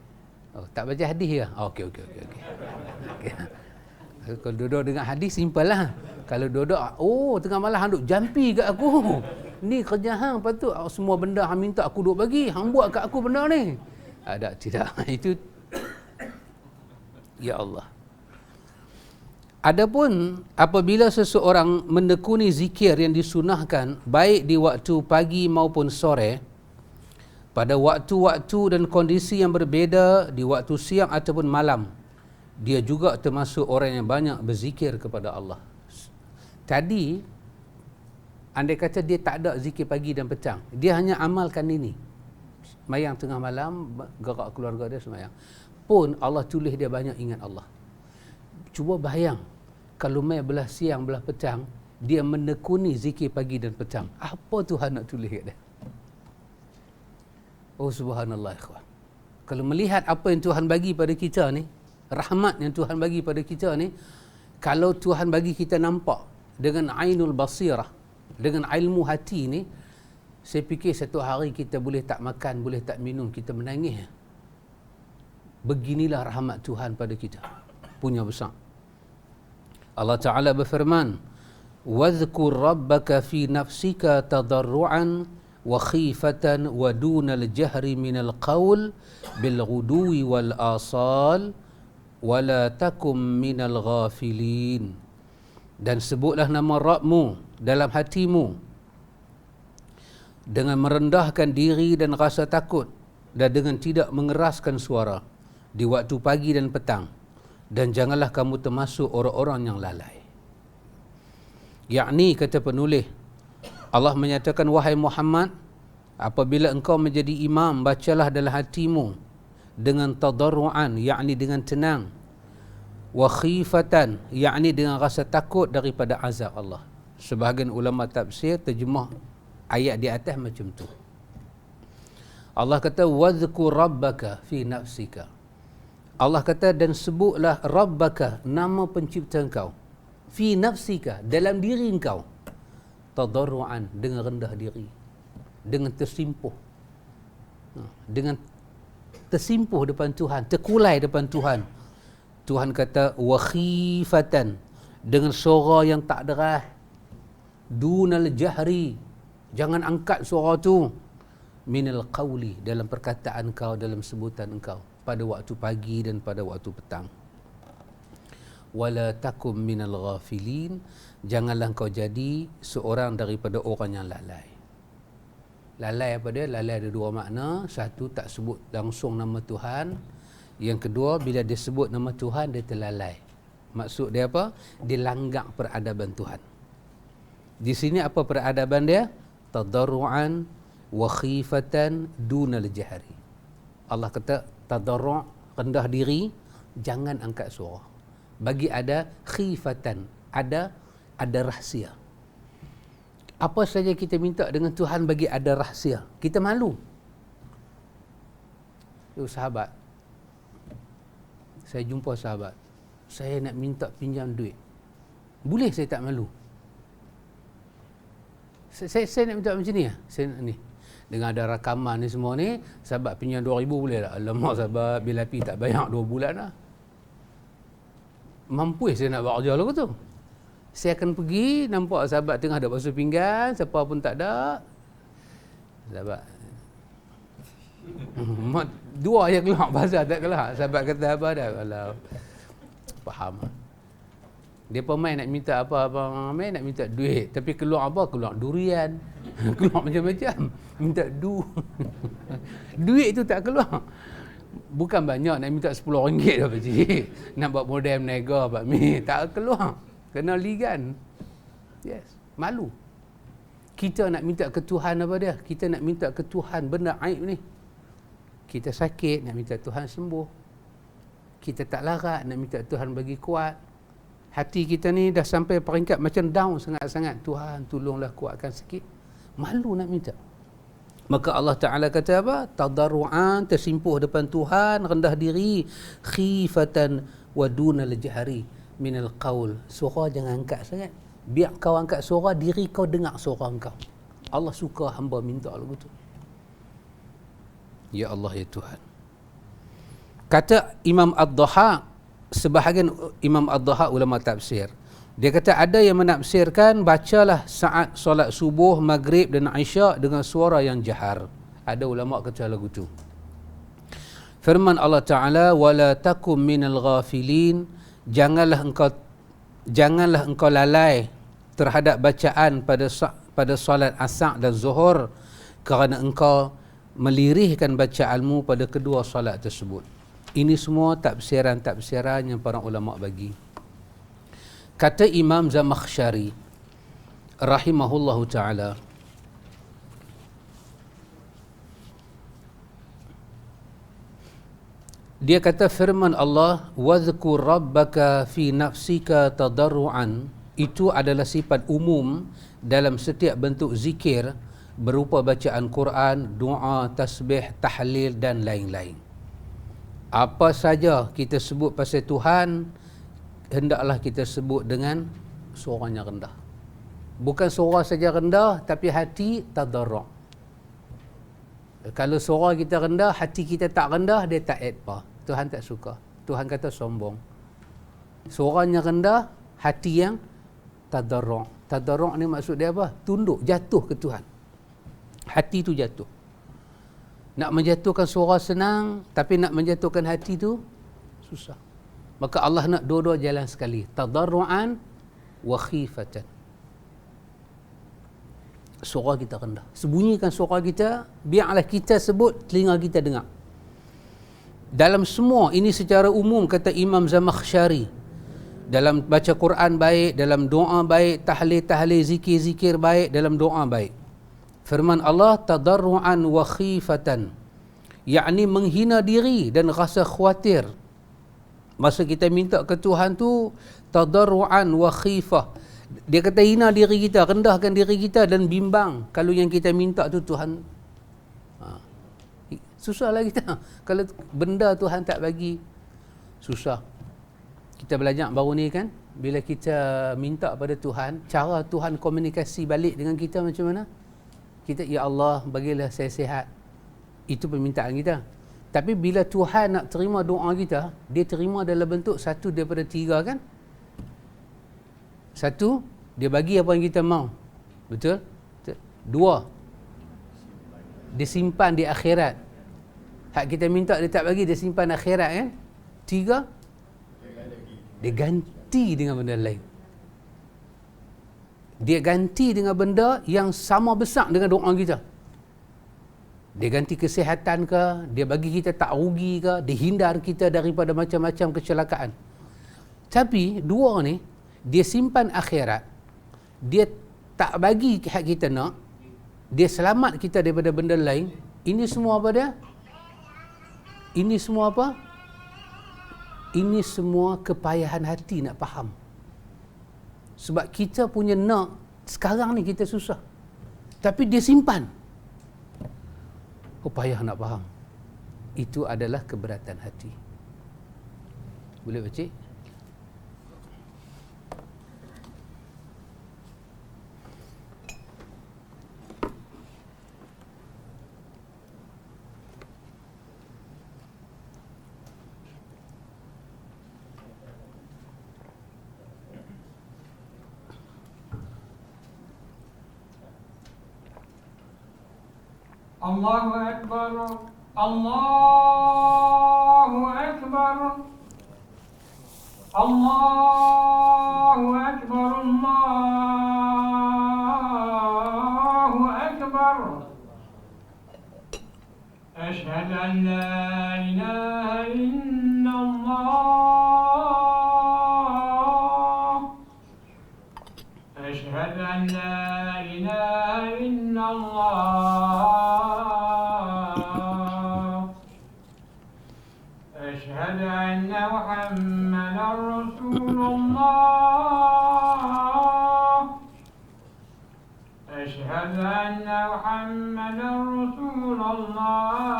A: Oh, tak baca hadis ke? Oh, okey. Kalau duduk dengan hadis, simple lah. Kalau duduk, tengah malam hang duk jampi kat aku. Ni kerja hang, patut semua benda hang minta aku duk bagi. Hang buat kat aku benda ni. Tidak. Itu, ya Allah. Adapun apabila seseorang menekuni zikir yang disunahkan, baik di waktu pagi maupun sore, pada waktu-waktu dan kondisi yang berbeza, di waktu siang ataupun malam, dia juga termasuk orang yang banyak berzikir kepada Allah. Tadi, andai kata dia tak ada zikir pagi dan petang, dia hanya amalkan ini. Semayang tengah malam, gerak keluarga dia semayang. Pun Allah tulis dia banyak ingat Allah. Cuba bayang, kalau mai belah siang, belah petang, dia menekuni zikir pagi dan petang. Apa Tuhan nak tulis kat dia? Oh subhanallah ikhwan. Kalau melihat apa yang Tuhan bagi pada kita ni, rahmat yang Tuhan bagi pada kita ni, kalau Tuhan bagi kita nampak dengan ainul basirah, dengan ilmu hati ni, saya fikir satu hari kita boleh tak makan, boleh tak minum, kita menangis. Beginilah rahmat Tuhan pada kita. Punya besar. Allah Ta'ala berfirman, وَاذْكُرْ رَبَّكَ فِي نَفْسِكَ تَضَرُّعًا وَخِيفَةً وَدُونَ الْجَهْرِ مِنَ الْقَوْلِ بِالْغُدُوِّ وَالْآصَالِ وَلَا تَكُمْ مِنَ الْغَافِلِينَ. Dan sebutlah nama Rabbmu dalam hatimu dengan merendahkan diri dan rasa takut, dan dengan tidak mengeraskan suara di waktu pagi dan petang, dan janganlah kamu termasuk orang-orang yang lalai. Yakni, kata penulis, Allah menyatakan, wahai Muhammad, apabila engkau menjadi imam, bacalah dalam hatimu dengan tadarru'an, yakni dengan tenang, wa khifatan, yakni dengan rasa takut daripada azab Allah. Sebahagian ulama tafsir terjemah ayat di atas macam tu. Allah kata, wadhkur rabbaka fi nafsika. Allah kata, dan sebutlah rabbaka, nama pencipta engkau, fi nafsika, dalam diri engkau, tadarru'an, dengan rendah diri, dengan tersimpuh, dengan tersimpuh depan Tuhan, terkulai depan Tuhan. Tuhan kata, wa khifatan, dengan suara yang tak deras, dunal jahri, jangan angkat suara tu, minal qawli, dalam perkataan kau, dalam sebutan engkau, pada waktu pagi dan pada waktu petang. Wala takum minal ghafilin, janganlah kau jadi seorang daripada orang yang lalai. Lalai apa dia? Lalai ada dua makna. Satu, tak sebut langsung nama Tuhan. Yang kedua, bila dia sebut nama Tuhan, dia terlalai. Maksud dia apa? Dia langgar peradaban Tuhan. Di sini apa peradaban dia? Tadarru'an wa khifatan dunal jahri. Allah kata tadarru', rendah diri, jangan angkat suara. Bagi ada khifatan, ada rahsia. Apa saja kita minta dengan Tuhan bagi ada rahsia, kita malu. Sahabat, saya jumpa sahabat, saya nak minta pinjam duit, boleh saya tak malu? Saya nak minta macam ni lah. Saya nak ni, dengan ada rakaman ni semua ni, sahabat pinjam 2,000 boleh tak? Alamak sahabat, bila pi tak bayar 2 bulan dah. Mampu saya nak buat kerja lagu tu. Saya akan pergi, nampak sahabat tengah ada basuh pinggan, siapa pun tak ada. Sahabat, dua yang keluar bazar tak keluar. Sahabat kata apa dah? Kalau faham. Dia pemain nak minta apa, abang main nak minta duit, tapi keluar apa? Keluar durian. Keluar macam-macam. Minta duit tu tak keluar. Bukan banyak, nak minta RM10 dah pakcik. Nak buat model menega Pak Mi, tak keluar. Kena ligan. Yes, malu. Kita nak minta ke Tuhan apa dia? Kita nak minta ke Tuhan benda aib ni. Kita sakit, nak minta Tuhan sembuh. Kita tak larat, nak minta Tuhan bagi kuat. Hati kita ni dah sampai peringkat macam down sangat-sangat. Tuhan tolonglah kuatkan sikit. Malu nak minta. Maka Allah Ta'ala kata apa? Tadarru'an, tersimpuh depan Tuhan, rendah diri, khifatan wa dunal jahri minal qaul. Suara jangan angkat sangat. Biar kau angkat suara, diri kau dengar suara kau. Allah suka hamba minta lagu tu. Ya Allah, ya Tuhan. Kata Imam Ad-Dhahhak, sebahagian Imam Ad-Dhahhak ulama tafsir, dia kata ada yang menafsirkan bacalah saat solat subuh, maghrib dan isyak dengan suara yang jahar. Ada ulama kata lagu tu. Firman Allah Ta'ala, wala takum minal ghafilin, janganlah engkau lalai terhadap bacaan pada solat asar dan zuhur, kerana engkau melirihkan bacaanmu pada kedua solat tersebut. Ini semua tafsiran-tafsiran yang para ulama bagi. Kata Imam Zamakhsyari rahimahullahu ta'ala, dia kata firman Allah, wadhkur rabbaka fi nafsika tadarruan, itu adalah sifat umum dalam setiap bentuk zikir berupa bacaan Quran, doa, tasbih, tahlil dan lain-lain. Apa saja kita sebut pasal Tuhan, hendaklah kita sebut dengan suaranya rendah. Bukan suara saja rendah, tapi hati tadarru'. Kalau suara kita rendah, hati kita tak rendah, dia tak apa. Tuhan tak suka. Tuhan kata sombong. Suaranya rendah, hati yang tadarru'. Tadarru' ni maksud dia apa? Tunduk, jatuh ke Tuhan. Hati tu jatuh. Nak menjatuhkan suara senang, tapi nak menjatuhkan hati tu susah. Maka Allah nak dua-dua jalan sekali. Tadarru'an wa khifatan. Suara kita rendah. Sembunyikan suara kita, biarlah kita sebut, telinga kita dengar. Dalam semua ini secara umum, kata Imam Zamakhsyari, dalam baca Quran baik, dalam doa baik, tahlil, zikir baik, dalam doa baik. Firman Allah, tadarru'an wa khifatan, yakni menghina diri dan rasa khawatir. Masa kita minta ke Tuhan tu, tadarru'an wa khifah. Dia kata hina diri kita, rendahkan diri kita dan bimbang kalau yang kita minta tu Tuhan. Susahlah kita. Kalau benda Tuhan tak bagi, susah. Kita belajar baru ni kan, bila kita minta pada Tuhan, cara Tuhan komunikasi balik dengan kita macam mana? Kita, ya Allah, bagilah saya sihat. Itu permintaan kita. Tapi bila Tuhan nak terima doa kita, dia terima dalam bentuk satu daripada tiga kan? Satu, dia bagi apa yang kita mau. Betul? Dua, dia simpan di akhirat. Hak kita minta dia tak bagi, dia simpan akhirat kan? Tiga, dia ganti dengan benda lain. Dia ganti dengan benda yang sama besar dengan doa kita. Dia ganti kesihatan ke, dia bagi kita tak rugi ke, dia hindar kita daripada macam-macam kecelakaan. Tapi dua ni, dia simpan akhirat, dia tak bagi hak kita nak, dia selamat kita daripada benda lain. Ini semua apa dia? Ini semua apa? Ini semua kepayahan hati nak faham. Sebab kita punya nak, sekarang ni kita susah. Tapi dia simpan. Oh, payah nak faham. Itu adalah keberatan hati. Boleh baca?
B: Allahu Akbar, Allahu Akbar, Allahu Akbar, Allahu Akbar. Ashhadu an la ilaha illallah. Ashhadu an la ilaha أشهد أن محمدا رسول الله أشهد أن محمدا رسول الله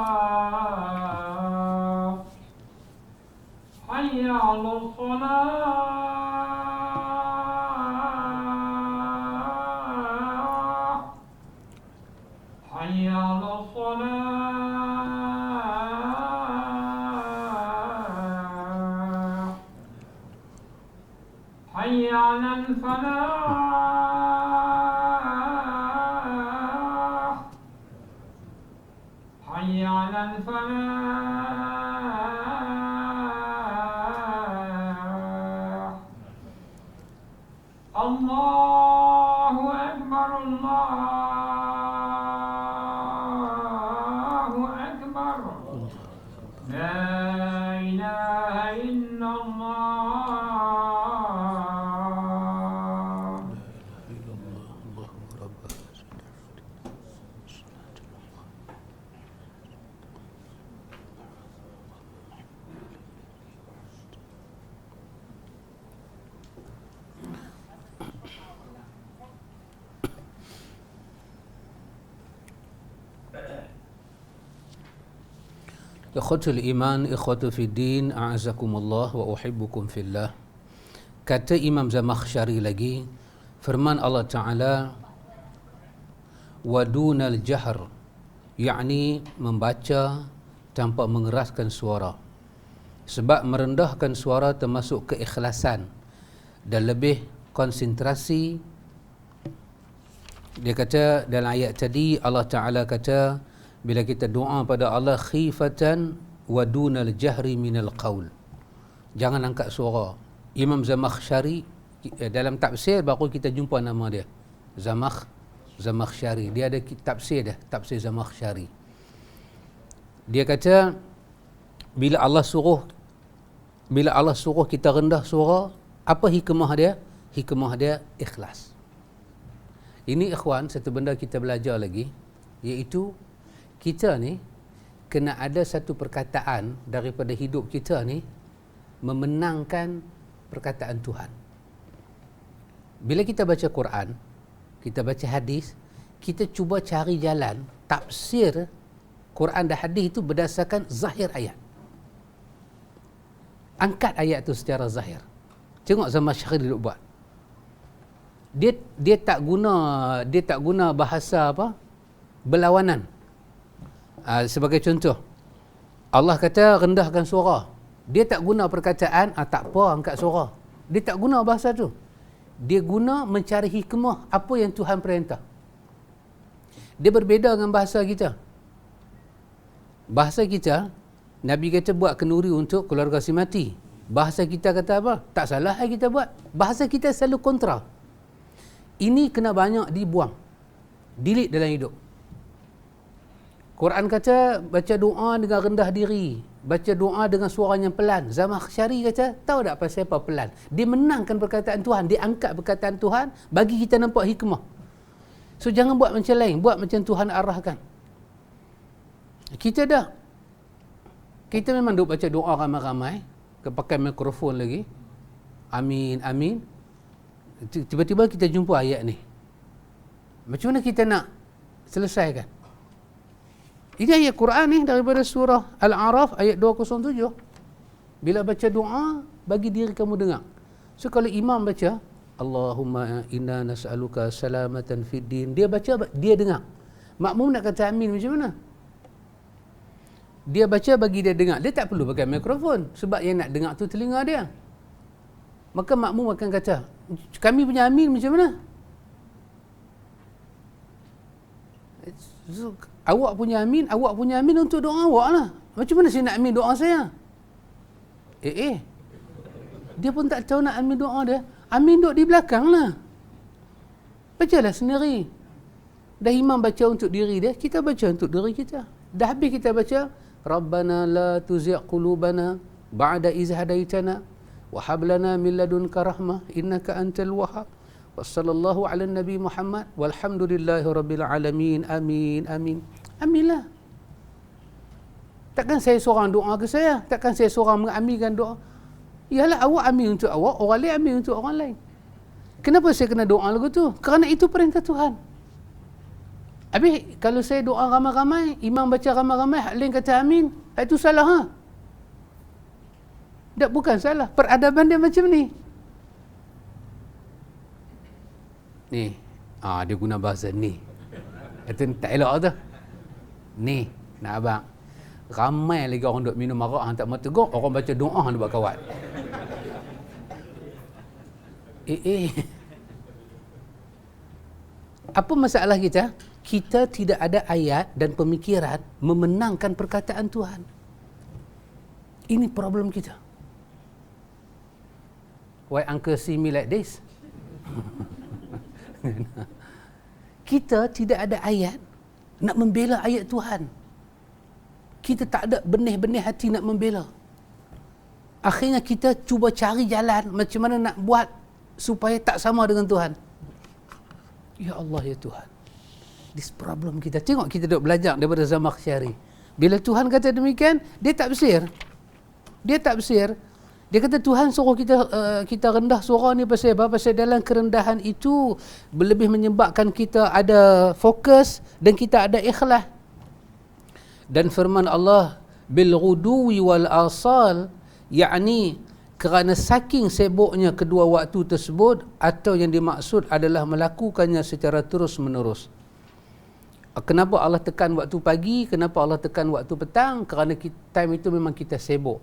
B: حي على الصلاة حي على الصلاة حي على الفلاح حي على الفلاح الله أكبر الله أكبر لا إله إلا الله
A: Ikhwatul iman, ikhwatu fi din, a'azakumullah wa uhibbukum fillah. Kata Imam Zamakhsyari lagi, firman Allah Ta'ala, wa dunal jahr, yakni membaca tanpa mengeraskan suara. Sebab merendahkan suara termasuk keikhlasan dan lebih konsentrasi. Dia kata dalam ayat tadi, Allah Ta'ala kata, bila kita doa pada Allah khifatan wa dunal jahri minal qaul, jangan angkat suara. Imam Zamakhsyari dalam tafsir baru kita jumpa nama dia, Zamakhsyari. Dia ada tafsir dah, tafsir Zamakhsyari. Dia kata bila Allah suruh kita rendah suara, apa hikmah dia? Hikmah dia ikhlas. Ini ikhwan, satu benda kita belajar lagi, iaitu kita ni kena ada satu perkataan daripada hidup kita ni memenangkan perkataan Tuhan. Bila kita baca Quran, kita baca hadis, kita cuba cari jalan tafsir Quran dan hadis itu berdasarkan zahir ayat. Angkat ayat tu secara zahir. Tengok Zamakhsyari duk buat. Dia tak guna bahasa apa? Berlawanan. Sebagai contoh, Allah kata rendahkan suara. Dia tak guna perkataan tak apa angkat suara. Dia tak guna bahasa tu. Dia guna mencari hikmah apa yang Tuhan perintah. Dia berbeza dengan bahasa kita. Bahasa kita, Nabi kata buat kenduri untuk keluarga si mati. Bahasa kita kata apa? Tak salah kita buat. Bahasa kita selalu kontra. Ini kena banyak dibuang. Delete dalam hidup. Quran kata baca doa dengan rendah diri, baca doa dengan suara yang pelan. Zamakhsyari kata, tahu tak pasal apa pelan? Dia menangkan perkataan Tuhan, dia angkat perkataan Tuhan bagi kita nampak hikmah. So jangan buat macam lain, buat macam Tuhan arahkan. Kita memang duk baca doa ramai-ramai, pakai mikrofon lagi. Amin, amin. Tiba-tiba kita jumpa ayat ni. Macam mana kita nak selesaikan? Ini ayat Quran ni daripada surah Al-A'raf ayat 207. Bila baca doa, bagi diri kamu dengar. So kalau imam baca, Allahumma inna nas'aluka salamatan fid din, dia baca, dia dengar. Makmum nak kata amin macam mana? Dia baca bagi dia dengar. Dia tak perlu pakai mikrofon sebab yang nak dengar tu telinga dia. Maka makmum akan kata, kami punya amin macam mana? So, awak punya amin untuk doa awak lah. Macam mana saya nak amin doa saya? Dia pun tak tahu nak amin doa dia. Amin duduk di belakang lah. Bacalah sendiri. Dah imam baca untuk diri dia, kita baca untuk diri kita. Dah habis kita baca, Rabbana la tuzigh qulubana ba'da iz hadaitana wa hab lana min ladunka rahmah innaka antal wahhab. Wassallallahu ala Nabi Muhammad walhamdulillahi rabbil alamin. Amin, amin. Aminlah. Takkan saya seorang doa ke saya? Takkan saya seorang mengambilkan doa? Yalah, awak ambil untuk awak, orang lain ambil untuk orang lain. Kenapa saya kena doa lagu tu? Kerana itu perintah Tuhan. Habis kalau saya doa ramai-ramai, imam baca ramai-ramai, hak lain kata amin, itu salah ha? Tak, bukan salah. Peradaban dia macam ni. Ni. Dia guna bahasa ni. Itu tak elok tu. Ni, nak abang. Ramai lagi orang duk minum arak, hang tak mau tegur, orang baca doa hang buat kawat. Apa masalah kita? Kita tidak ada ayat dan pemikiran memenangkan perkataan Tuhan. Ini problem kita. Why uncle see me like this? Kita tidak ada ayat nak membela ayat Tuhan. Kita tak ada benih-benih hati nak membela. Akhirnya kita cuba cari jalan macam mana nak buat supaya tak sama dengan Tuhan. Ya Allah, ya Tuhan. This problem kita. Tengok kita duk belajar daripada Zamakhsyari. Bila Tuhan kata demikian, dia tak bersir. Dia tak bersir. Dia kata Tuhan suruh kita rendah suara ni pasal apa? Pasal dalam kerendahan itu lebih menyebabkan kita ada fokus dan kita ada ikhlas. Dan firman Allah, bil ghuduwi wal asal, yakni kerana saking sibuknya kedua waktu tersebut, atau yang dimaksud adalah melakukannya secara terus menerus. Kenapa Allah tekan waktu pagi? Kenapa Allah tekan waktu petang? Kerana time itu memang kita sibuk.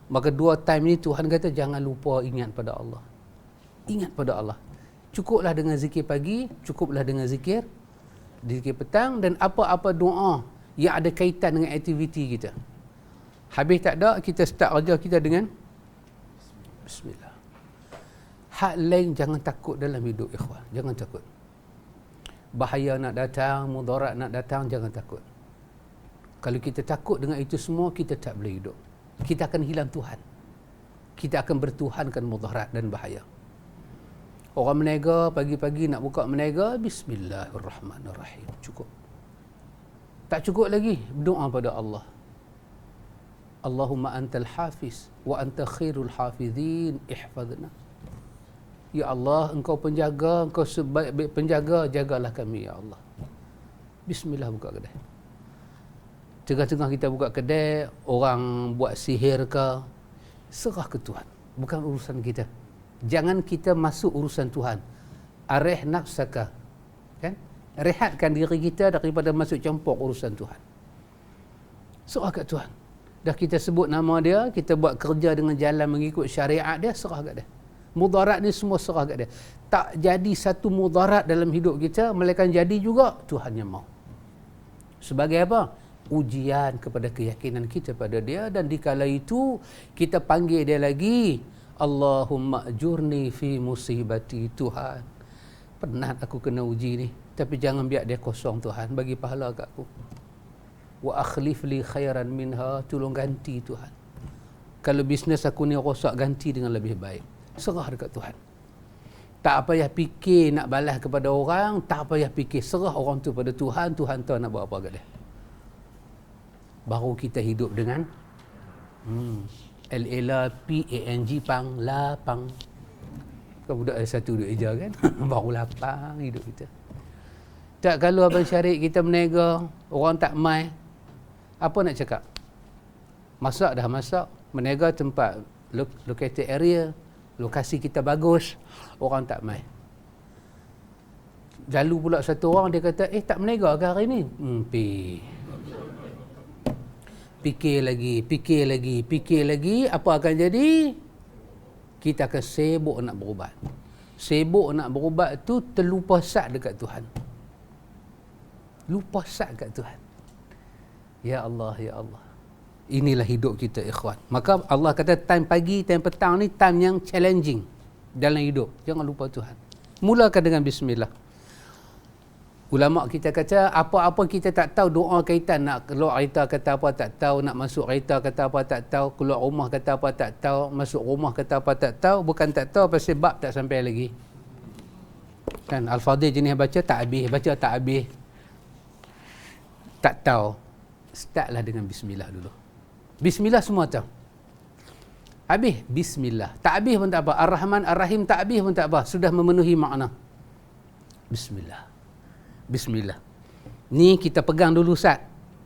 A: Maka dua time ni Tuhan kata jangan lupa ingat pada Allah. Ingat pada Allah. Cukuplah dengan zikir pagi, cukuplah dengan zikir petang, dan apa-apa doa yang ada kaitan dengan aktiviti kita. Habis tak ada, kita start kerja kita dengan Bismillah. Hak lain jangan takut dalam hidup, ikhwan. Jangan takut. Bahaya nak datang, mudarat nak datang, jangan takut. Kalau kita takut dengan itu semua, kita tak boleh hidup. Kita akan hilang Tuhan. Kita akan bertuhankan mudarat dan bahaya. Orang menega, pagi-pagi nak buka menega, Bismillahirrahmanirrahim. Cukup. Tak cukup lagi, berdoa pada Allah. Allahumma antal hafiz wa anta khairul hafizin, ihfadna. Ya Allah, engkau penjaga, engkau sebaik-baik penjaga, jagalah kami ya Allah. Bismillah, buka kedai. Tengah-tengah kita buka kedai, orang buat sihir ke, serah ke Tuhan. Bukan urusan kita. Jangan kita masuk urusan Tuhan. Arih nafsaka. Kan? Rehatkan diri kita daripada masuk campur urusan Tuhan. Serah kat Tuhan. Dah kita sebut nama dia, kita buat kerja dengan jalan mengikut syariat dia, serah kat dia. Mudarat ni semua serah kat dia. Tak jadi satu mudarat dalam hidup kita, melainkan jadi juga Tuhan yang mahu. Sebagai apa? Ujian kepada keyakinan kita pada dia, dan dikala itu kita panggil dia lagi, Allahumma ajurni fi musibati. Tuhan, penat aku kena uji ni, tapi jangan biar dia kosong Tuhan, bagi pahala kat aku. Wa akhlif li khairan minha, tolong ganti Tuhan. Kalau bisnes aku ni rosak, ganti dengan lebih baik. Serah dekat Tuhan. Tak payah fikir nak balas kepada orang, tak payah fikir, serah orang tu pada Tuhan. Tuhan tahu nak buat apa kat dia. Baru kita hidup dengan L-A-P-A-N-G, pang, lapang. Kau budak ada satu duduk eja kan? Baru lapang hidup kita. Tak, kalau Abang Syarik kita menega, orang tak mai, apa nak cakap? Masak dah masak, menega tempat located area, lokasi kita bagus, orang tak mai. Lalu pula satu orang dia kata, tak menega ke hari ni? Fikir lagi, apa akan jadi? Kita akan sibuk nak berubat. Sibuk nak berubat tu terlupa sat dekat Tuhan. Lupa sat kat Tuhan. Ya Allah, ya Allah. Inilah hidup kita, ikhwan. Maka Allah kata time pagi, time petang ni time yang challenging dalam hidup. Jangan lupa Tuhan. Mulakan dengan bismillah. Ulama kita kata apa-apa kita tak tahu, doa kaitan, nak keluar kereta kata apa tak tahu, nak masuk kereta kata apa tak tahu, keluar rumah kata apa tak tahu, masuk rumah kata apa tak tahu, bukan tak tahu pasal bab tak sampai lagi. Kan al-fadhil jenis baca tak habis, baca tak habis. Tak tahu. Startlah dengan bismillah dulu. Bismillah semua tahu. Habis bismillah. Tak habis pun tak apa. Ar-Rahman Ar-Rahim tak habis pun tak apa. Sudah memenuhi makna. Bismillah. Bismillah. Ni kita pegang dulu Ustaz.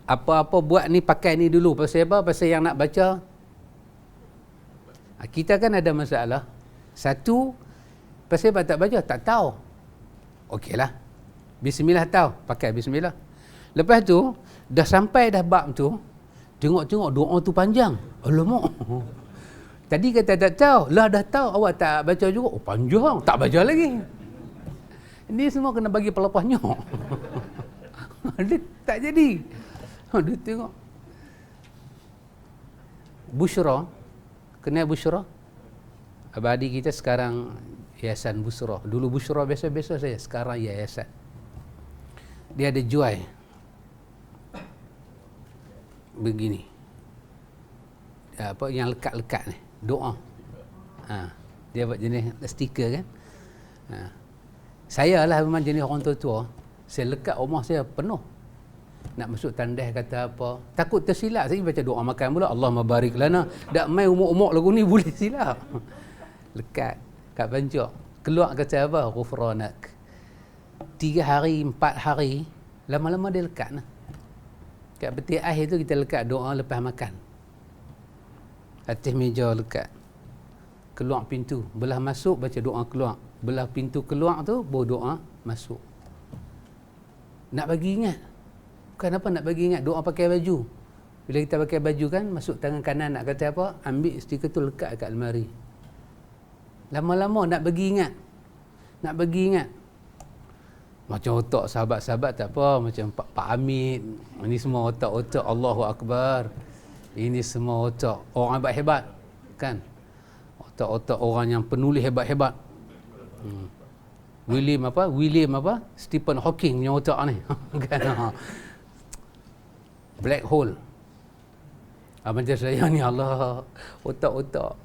A: Apa-apa buat ni pakai ni dulu. Pasal apa? Pasal yang nak baca. Kita kan ada masalah. Satu, pasal apa tak baca? Tak tahu. Okeylah. Bismillah tahu. Pakai bismillah. Lepas tu, dah sampai dah bab tu, tengok-tengok doa tu panjang. Alamak. Tadi kata tak tahu. Lah dah tahu. Awak tak baca juga. Oh panjang. Tak baca lagi. Ini semua kena bagi pelepahnya. Dia tak jadi. Dia tengok. Busyra. Kenal Busyra? Abadi kita sekarang Yayasan Busyra. Dulu Busyra biasa-biasa saja. Sekarang yayasan. Dia ada jual. Begini. Apa yang lekat-lekat ni. Doa. Dia buat jenis stiker kan. Saya lah memang jenis orang tua-tua. Saya lekat rumah saya penuh. Nak masuk tandas kata apa. Takut tersilap. Saya baca doa makan pula. Allahumma barik lana. Tak main umur-umur lagu ni boleh silap. Lekat. Kat pancok. Keluar kata apa? Ghufranak. 3 hari, 4 hari. Lama-lama dia lekat lah. Kat peti air tu kita lekat doa lepas makan. Atas meja lekat. Keluar pintu. Belah masuk baca doa keluar. Belah pintu keluar tu bawa doa masuk. Nak bagi ingat. Bukan apa nak bagi ingat. Doa pakai baju. Bila kita pakai baju kan, masuk tangan kanan nak kata apa, ambil stiker tu lekat kat almari. Lama-lama nak bagi ingat. Nak bagi ingat. Macam otak sahabat-sahabat tak apa. Macam Pak Hamid. Ini semua otak-otak Allahu Akbar. Ini semua otak orang hebat-hebat. Kan? Otak-otak orang yang penulis hebat-hebat. William apa? Stephen Hawking punya otak ni. Kan? Black hole. Macam saya ni Allah. Otak-otak.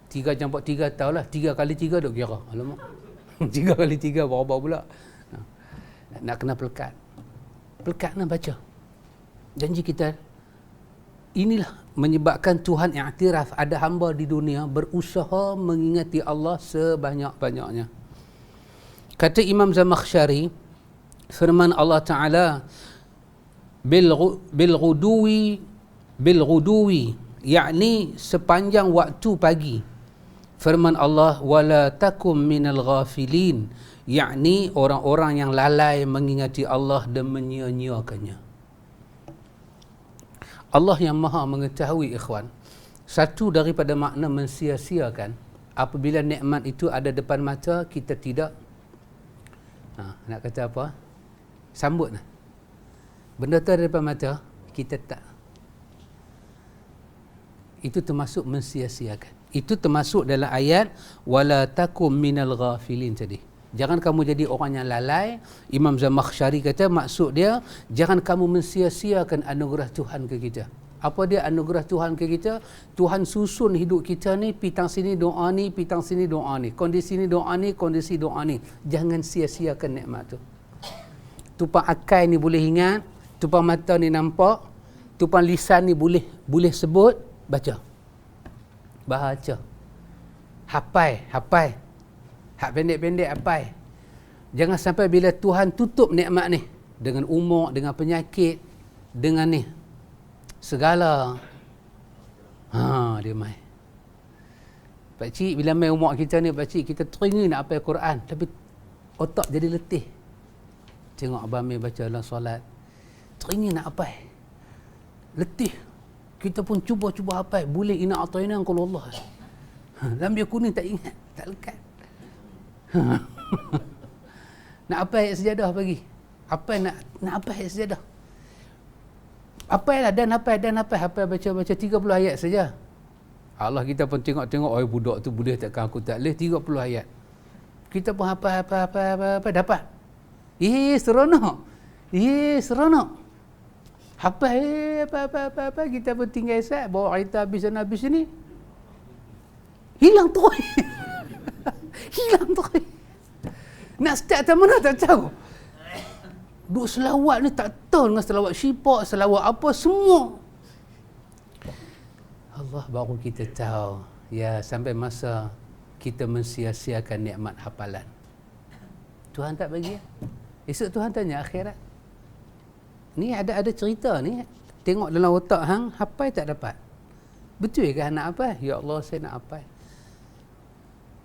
A: 3 campur 3 tahulah. 3 kali 3 duk kira. Alamak. 3 kali 3 berapa pula. Nak kena pelekat. Pelekat nak baca. Janji kita. Inilah menyebabkan Tuhan iktiraf ada hamba di dunia berusaha mengingati Allah sebanyak-banyaknya. Kata Imam Zamakhsyari, firman Allah Ta'ala, bilghuduwi, yakni sepanjang waktu pagi. Firman Allah, wala takum minal ghafilin, yakni orang-orang yang lalai mengingati Allah dan menyia-nyiakannya. Allah yang maha mengetahui ikhwan. Satu daripada makna mensia-siakan, apabila nikmat itu ada depan mata, kita tidak nak kata apa? Sambut lah. Benda tu ada depan mata, kita tak. Itu termasuk mensia-siakan. Itu termasuk dalam ayat wala takum minal ghafilin tadi. Jangan kamu jadi orang yang lalai. Imam Zamakhsyari kata maksud dia, jangan kamu mensia-siakan anugerah Tuhan ke kita. Apa dia anugerah Tuhan ke kita? Tuhan susun hidup kita ni, pitang sini doa ni, pitang sini doa ni. Kondisi ni doa ni, kondisi doa ni. Jangan sia-siakan nikmat tu. Tupang akal ni boleh ingat, tupang mata ni nampak, tupang lisan ni boleh sebut, baca. Baca. Hafal. Hak pendek-pendek hafal. Jangan sampai bila Tuhan tutup nikmat ni dengan umur, dengan penyakit, dengan ni segala dia main. Pakcik bila main umur kita ni, pakcik kita teringin nak hafal Quran tapi otak jadi letih. Tengok abang Amir baca dalam solat, teringin nak hafal, letih. Kita pun cuba hafal, boleh ina ataina kalau Allah. Dalam dia kuning tak ingat, tak lekat. Nak apa ayat sejadah pagi? Apa nak apa ayat sejadah? Apa lah dan apa baca 30 ayat saja. Allah kita pun tengok, oi budak tu boleh takkan aku tak boleh 30 ayat. Kita pun apa dapat. Seronok. Apa kita pun tinggal sat bawa cerita habis ni. Hilang terus. Nak start tak mana tak tahu. Duk selawat ni tak tahu dengan selawat syifa, selawat apa semua. Allah baru kita tahu, ya, sampai masa kita mensia-siakan nikmat hafalan. Tuhan tak bagi. Esok Tuhan tanya akhirat. Ni ada cerita ni, tengok dalam otak hang, hafal tak dapat. Betul ke nak hafal? Ya Allah, saya nak hafal.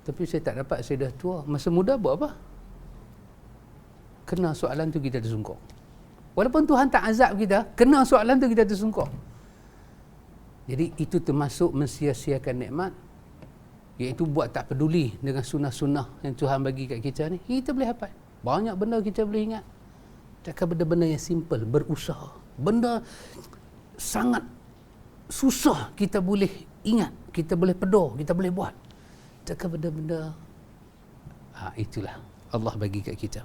A: Tapi saya tak dapat, saya dah tua. Masa muda buat apa? Kena soalan tu kita tersungkuk. Walaupun Tuhan tak azab kita, kena soalan tu kita tersungkuk. Jadi itu termasuk mensia-siakan nikmat, iaitu buat tak peduli dengan sunnah-sunnah yang Tuhan bagi kat kita ni. Kita boleh hafal. Banyak benda kita boleh ingat. Takkan benda-benda yang simple, berusaha. Benda sangat susah kita boleh ingat, kita boleh pedor, kita boleh buat. Takkan benda-benda itulah Allah bagi kat kita.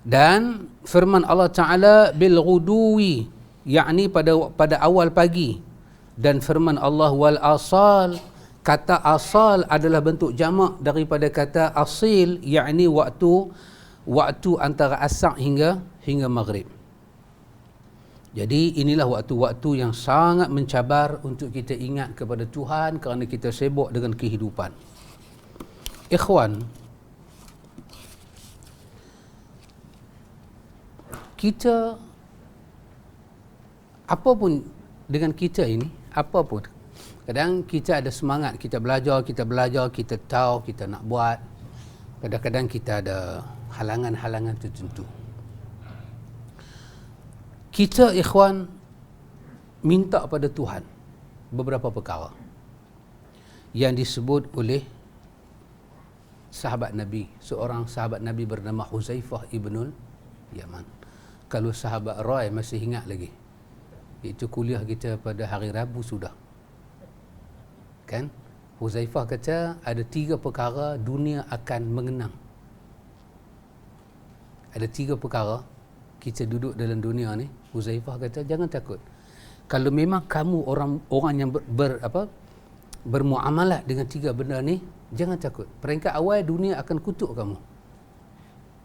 A: Dan firman Allah Ta'ala bil ghuduwi, yakni pada awal pagi, dan firman Allah wal asal, kata asal adalah bentuk jamak daripada kata asil, yakni waktu antara asar hingga maghrib. Jadi inilah waktu-waktu yang sangat mencabar untuk kita ingat kepada Tuhan kerana kita sibuk dengan kehidupan. Ikhwan, kita apapun dengan kita ini, apapun, kadang kita ada semangat, kita belajar, kita tahu, kita nak buat. Kadang-kadang kita ada halangan-halangan tertentu. Kita, ikhwan, minta pada Tuhan beberapa perkara yang disebut oleh sahabat Nabi, seorang sahabat Nabi bernama Huzaifah ibnul Yaman. Kalau sahabat Roy masih ingat lagi, itu kuliah kita pada hari Rabu sudah, kan? Huzaifah kata ada 3 perkara dunia akan mengenang. Ada 3 perkara kita duduk dalam dunia ni. Huzaifah kata jangan takut. Kalau memang kamu orang yang bermuamalah dengan 3 benda ni, jangan takut. Peringkat awal dunia akan kutuk kamu.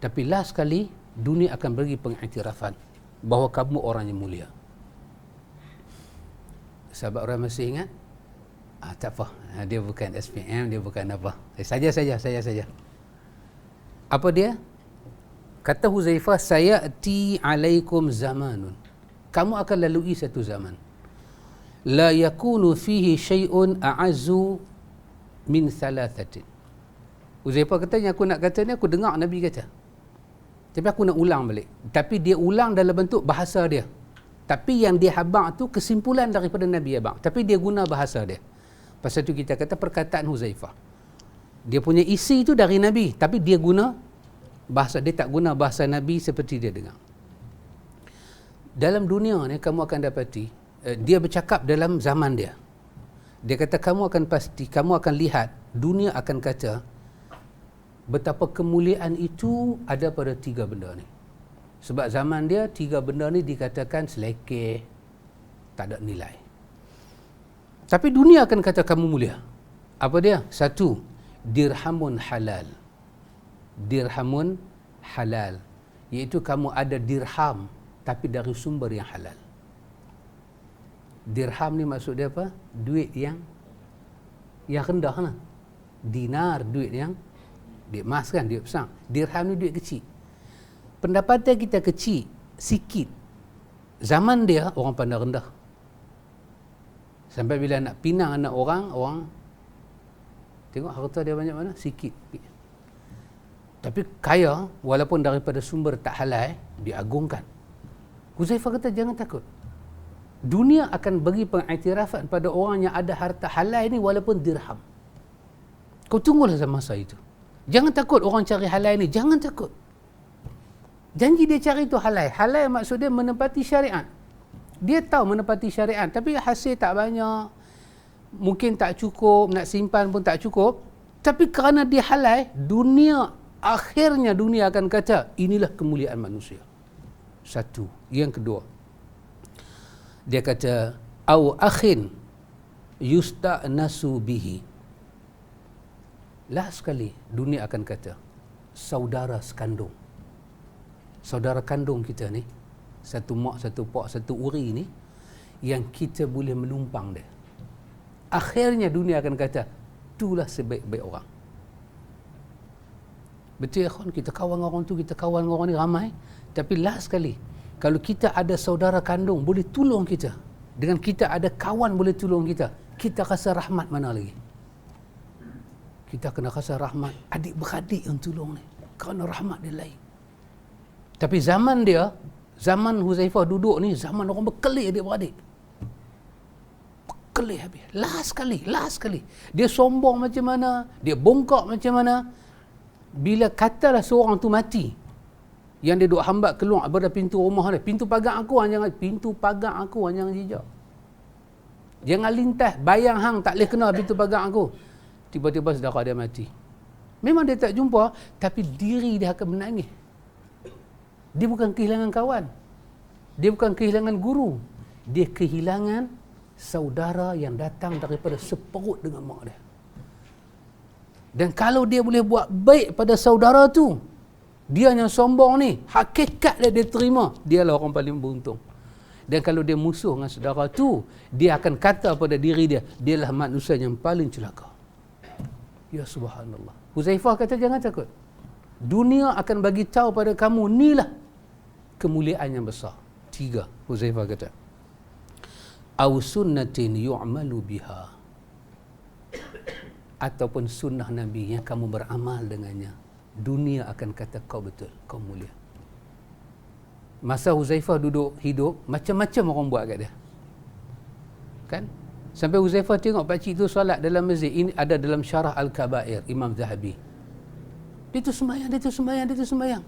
A: Tapi last sekali dunia akan bagi pengiktirafan bahawa kamu orang yang mulia. Sahabat orang masih ingat? Tak apa. Dia bukan SPM, dia bukan apa. Saja. Apa dia? Kata Huzaifah, sayati alaikum zamanun. Kamu akan lalui satu zaman. La yakunu fihi syai'un a'azzu min thalathatin. Huzaifah kata, yang aku nak kata ni, aku dengar Nabi kata. Tapi aku nak ulang balik. Tapi dia ulang dalam bentuk bahasa dia. Tapi yang dia habaq tu kesimpulan daripada Nabi habaq. Tapi dia guna bahasa dia. Pasal tu kita kata perkataan Huzaifah. Dia punya isi tu dari Nabi, tapi dia guna bahasa, dia tak guna bahasa Nabi seperti dia dengar. Dalam dunia ni kamu akan dapati, dia bercakap dalam zaman dia. Dia kata kamu akan lihat, dunia akan kata betapa kemuliaan itu ada pada 3 benda ni. Sebab zaman dia 3 benda ni dikatakan selekeh, tak ada nilai. Tapi dunia akan kata kamu mulia. Apa dia? 1, dirhamun halal. Dirhamun halal, iaitu kamu ada dirham tapi dari sumber yang halal. Dirham ni maksud dia apa? Duit yang rendah lah. Dinar, duit emas kan, duit besar. Dirham ni duit kecil. Pendapatan kita kecil, sikit. Zaman dia orang pandang rendah. Sampai bila nak pinang anak orang tengok harta dia banyak mana? Sikit. Tapi kaya, walaupun daripada sumber tak halal, diagungkan. Huzaifah kata jangan takut. Dunia akan bagi pengiktirafan pada orang yang ada harta halal ni walaupun dirham. Kau tunggulah masa itu. Jangan takut orang cari halal ni, jangan takut. Janji dia cari itu halal. Halal maksud dia menepati syariat. Dia tahu menepati syariat, tapi hasil tak banyak. Mungkin tak cukup, nak simpan pun tak cukup. Tapi kerana dia halal, akhirnya dunia akan kata, inilah kemuliaan manusia. 1. Yang kedua, dia kata, au akhin yusta'nasu bihi. Last sekali, dunia akan kata, saudara sekandung. Saudara kandung kita ni, satu mak, satu pak, satu uri ni, yang kita boleh menumpang dia. Akhirnya dunia akan kata, itulah sebaik-baik orang. Betul ya kawan, kita kawan dengan orang tu, kita kawan dengan orang ni ramai. Tapi last sekali, kalau kita ada saudara kandung boleh tolong kita, dengan kita ada kawan boleh tolong kita, kita rasa rahmat mana lagi? Kita kena rasa rahmat adik-beradik yang tolong ni, kerana rahmat dia lain. Tapi zaman dia, zaman Huzaifah duduk ni, zaman orang berkelih adik-beradik. Berkelih habis. Last sekali. Dia sombong macam mana, dia bongkak macam mana. Bila katalah seorang tu mati, yang dia duk hambat keluar daripada pintu rumah dia, pintu pagar aku jangan jejak. Jangan lintas, bayang hang tak boleh kena pintu pagar aku. Tiba-tiba saudara dia mati. Memang dia tak jumpa, tapi diri dia akan menangis. Dia bukan kehilangan kawan. Dia bukan kehilangan guru. Dia kehilangan saudara yang datang daripada seperut dengan mak dia. Dan kalau dia boleh buat baik pada saudara tu, dia yang sombong ni, hakikat dia terima, dialah orang paling beruntung. Dan kalau dia musuh dengan saudara tu, dia akan kata pada diri dia, dialah manusia yang paling celaka. Ya subhanallah. Huzaifah kata jangan takut. Dunia akan bagi tahu pada kamu, inilah kemuliaan yang besar. 3, Huzaifah kata. Aw sunnatin yu'malu biha. Ataupun sunnah Nabi yang kamu beramal dengannya. Dunia akan kata kau betul, kau mulia. Masa Huzaifah duduk hidup, macam-macam orang buat kat dia. Kan? Sampai Huzaifah tengok pakcik tu solat dalam masjid. Ini ada dalam Syarah Al-Kabair, Imam Zahabi. Dia tu sembahyang.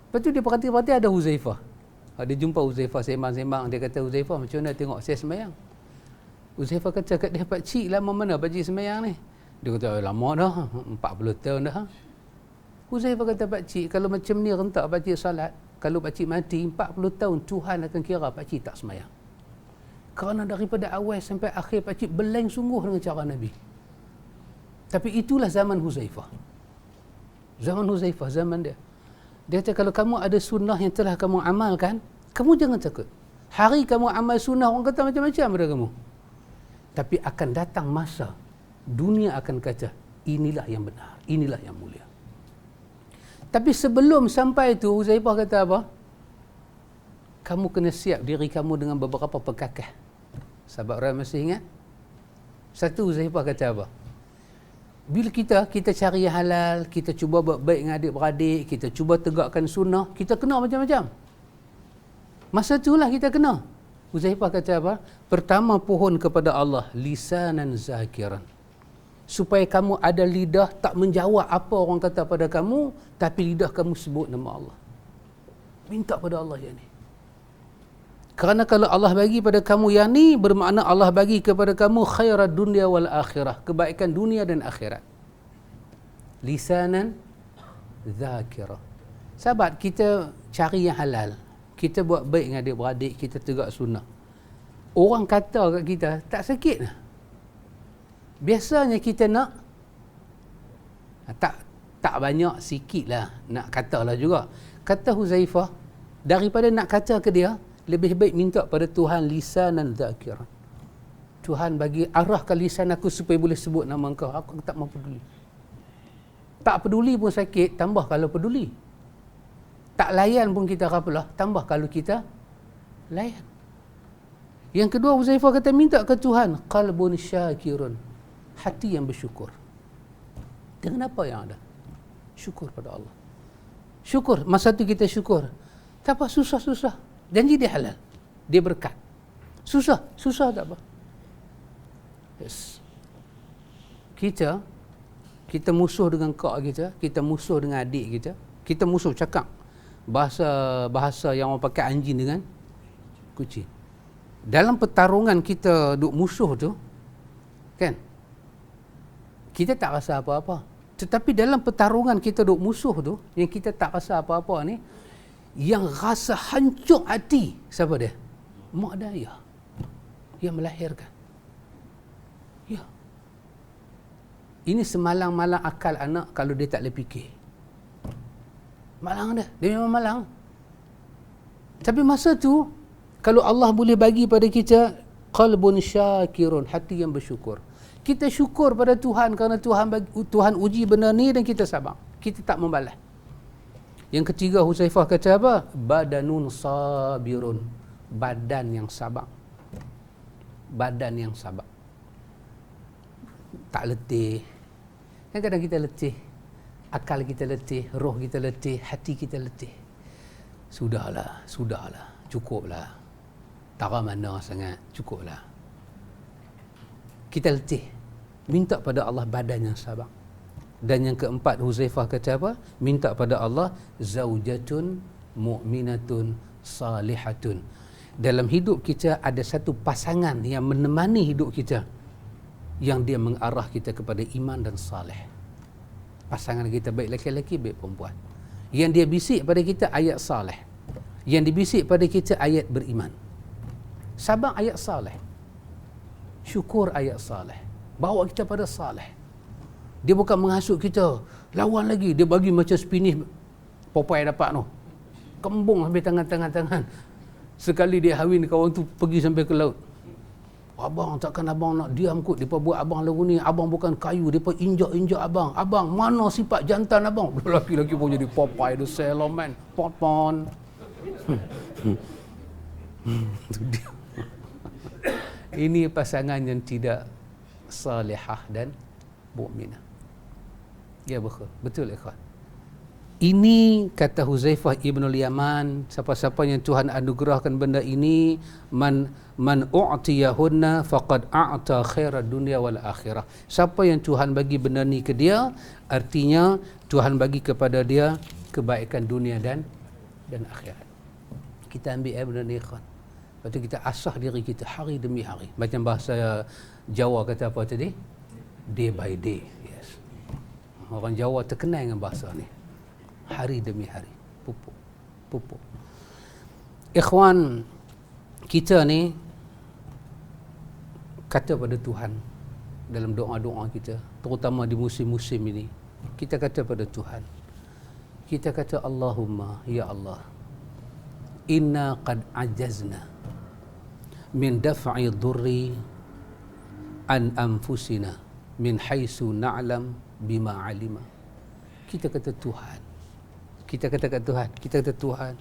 A: Lepas tu dia perhati-perhati ada Huzaifah. Dia jumpa Huzaifah sembang-sembang. Dia kata, Huzaifah macam mana tengok saya sembahyang? Huzaifah kata kat dia, pakcik lama mana pakcik sembahyang ni? Dia kata, lama dah, 40 tahun dah. Huzaifah kata, pakcik kalau macam ni rentak pakcik salat, kalau pakcik mati 40 tahun Tuhan akan kira pakcik tak sembahyang. Kerana daripada awal sampai akhir pakcik belain sungguh dengan cara Nabi. Tapi itulah zaman Huzaifah. Zaman dia. Dia kata kalau kamu ada sunnah yang telah kamu amalkan, kamu jangan takut. Hari kamu amal sunnah, orang kata macam-macam pada kamu. Tapi akan datang masa, dunia akan kata, inilah yang benar, inilah yang mulia. Tapi sebelum sampai itu, Huzaifah kata apa? Kamu kena siap diri kamu dengan beberapa perkakah. Sahabat orang masih ingat? Satu, Huzaifah kata apa? Bila kita cari yang halal, kita cuba buat baik dengan adik-beradik, kita cuba tegakkan sunnah, kita kena macam-macam. Masa itulah kita kena. Huzaifah kata apa? Pertama, pohon kepada Allah, lisanan zakiran. Supaya kamu ada lidah tak menjawab apa orang kata pada kamu, tapi lidah kamu sebut nama Allah. Minta pada Allah yang ni. Kerana kalau Allah bagi pada kamu yang ni, bermakna Allah bagi kepada kamu khairat dunia wal akhirah. Kebaikan dunia dan akhirat. Lisanan zakirah. Sahabat, kita cari yang halal. Kita buat baik dengan adik-beradik, kita tegak sunnah. Orang kata kat kita, tak sakit lah. Biasanya kita nak, tak banyak, sikit lah. Nak kata lah juga. Kata Huzaifah, daripada nak kata ke dia, lebih baik minta pada Tuhan lisanan zakiran. Tuhan bagi arahkan lisan aku supaya boleh sebut nama engkau. Aku tak mau peduli. Tak peduli pun sakit, tambah kalau peduli. Tak layan pun kita apalah, tambah kalau kita layan. Yang kedua, Huzaifah kata minta ke Tuhan qalbun syakirun, hati yang bersyukur. Dengan apa yang ada? Syukur pada Allah. Syukur, masa tu kita syukur. Tak apa, susah-susah. Janji dia halal. Dia berkat. Susah tak apa. Yes. Kita musuh dengan kak kita, kita musuh dengan adik kita, kita musuh cakap bahasa yang orang pakai anjing dengan kucing. Dalam pertarungan kita duk musuh tu, kan, kita tak rasa apa-apa. Tetapi dalam pertarungan kita duk musuh tu, yang kita tak rasa apa-apa ni, yang rasa hancur hati, siapa dia? Mak dan ayah yang melahirkan. Ya. Ini semalang-malang akal anak kalau dia tak boleh fikir. Malang dia memang malang. Tapi masa tu, Kalau Allah boleh bagi pada kita qalbun syakirun, hati yang bersyukur. Kita syukur pada Tuhan kerana Tuhan uji benda ni dan kita sabar. Kita tak membalas. Yang ketiga, Huzaifah kata apa? Badanun sabirun. Badan yang sabar. Badan yang sabar. Tak letih. Kadang-kadang kita letih. Akal kita letih, roh kita letih, hati kita letih. Sudahlah. Cukuplah. Tara mana sangat, cukuplah. Kita letih. Minta pada Allah badan yang sabar. Dan yang keempat, Huzaifah kata apa? Minta pada Allah zaujatun mu'minatun salihatun. Dalam hidup kita ada satu pasangan yang menemani hidup kita, yang dia mengarah kita kepada iman dan salih. Pasangan kita baik lelaki-lelaki, baik perempuan. Yang dia bisik pada kita ayat salih. Yang dibisik pada kita ayat beriman. Sabar ayat salih. Syukur ayat salih. Bawa kita pada salih. Dia bukan menghasut kita. Lawan lagi. Dia bagi macam spinih Popeye dapat tu. Kembung sampai tangan. Sekali dia kahwin, kawan tu pergi sampai ke laut. Abang, takkan abang nak diam kot. Dia buat abang lagu ni. Abang bukan kayu. Dia injak abang. Abang, mana sifat jantan abang? Lelaki-lelaki pun jadi Popeye the Sailor Man. Pot-pon. Itu dia. Ini pasangan yang tidak salihah dan mukminah. Ya, betul ikhwan. Ini kata Huzaifah ibn al-Yaman, siapa-siapa yang Tuhan anugerahkan benda ini, man u'tiyahunna faqad a'ta khairad dunya wal akhirah. Siapa yang Tuhan bagi benda ni ke dia, artinya Tuhan bagi kepada dia kebaikan dunia dan akhirat. Kita ambil benda ni ikhwan. Lepas tu kita asah diri kita hari demi hari. Macam bahasa Jawa kata apa tadi? Day by day. Yes. Orang Jawa terkenal dengan bahasa ni. Hari demi hari. Pupuk. Ikhwan, kita ni kata pada Tuhan dalam doa-doa kita, terutama di musim-musim ini. Kita kata pada Tuhan. Kita kata Allahumma, ya Allah, inna qad ajazna min daf'i dhurri an anfusina min haitsu na'lam bima 'alima. Kita kata Tuhan. Kita kata Tuhan,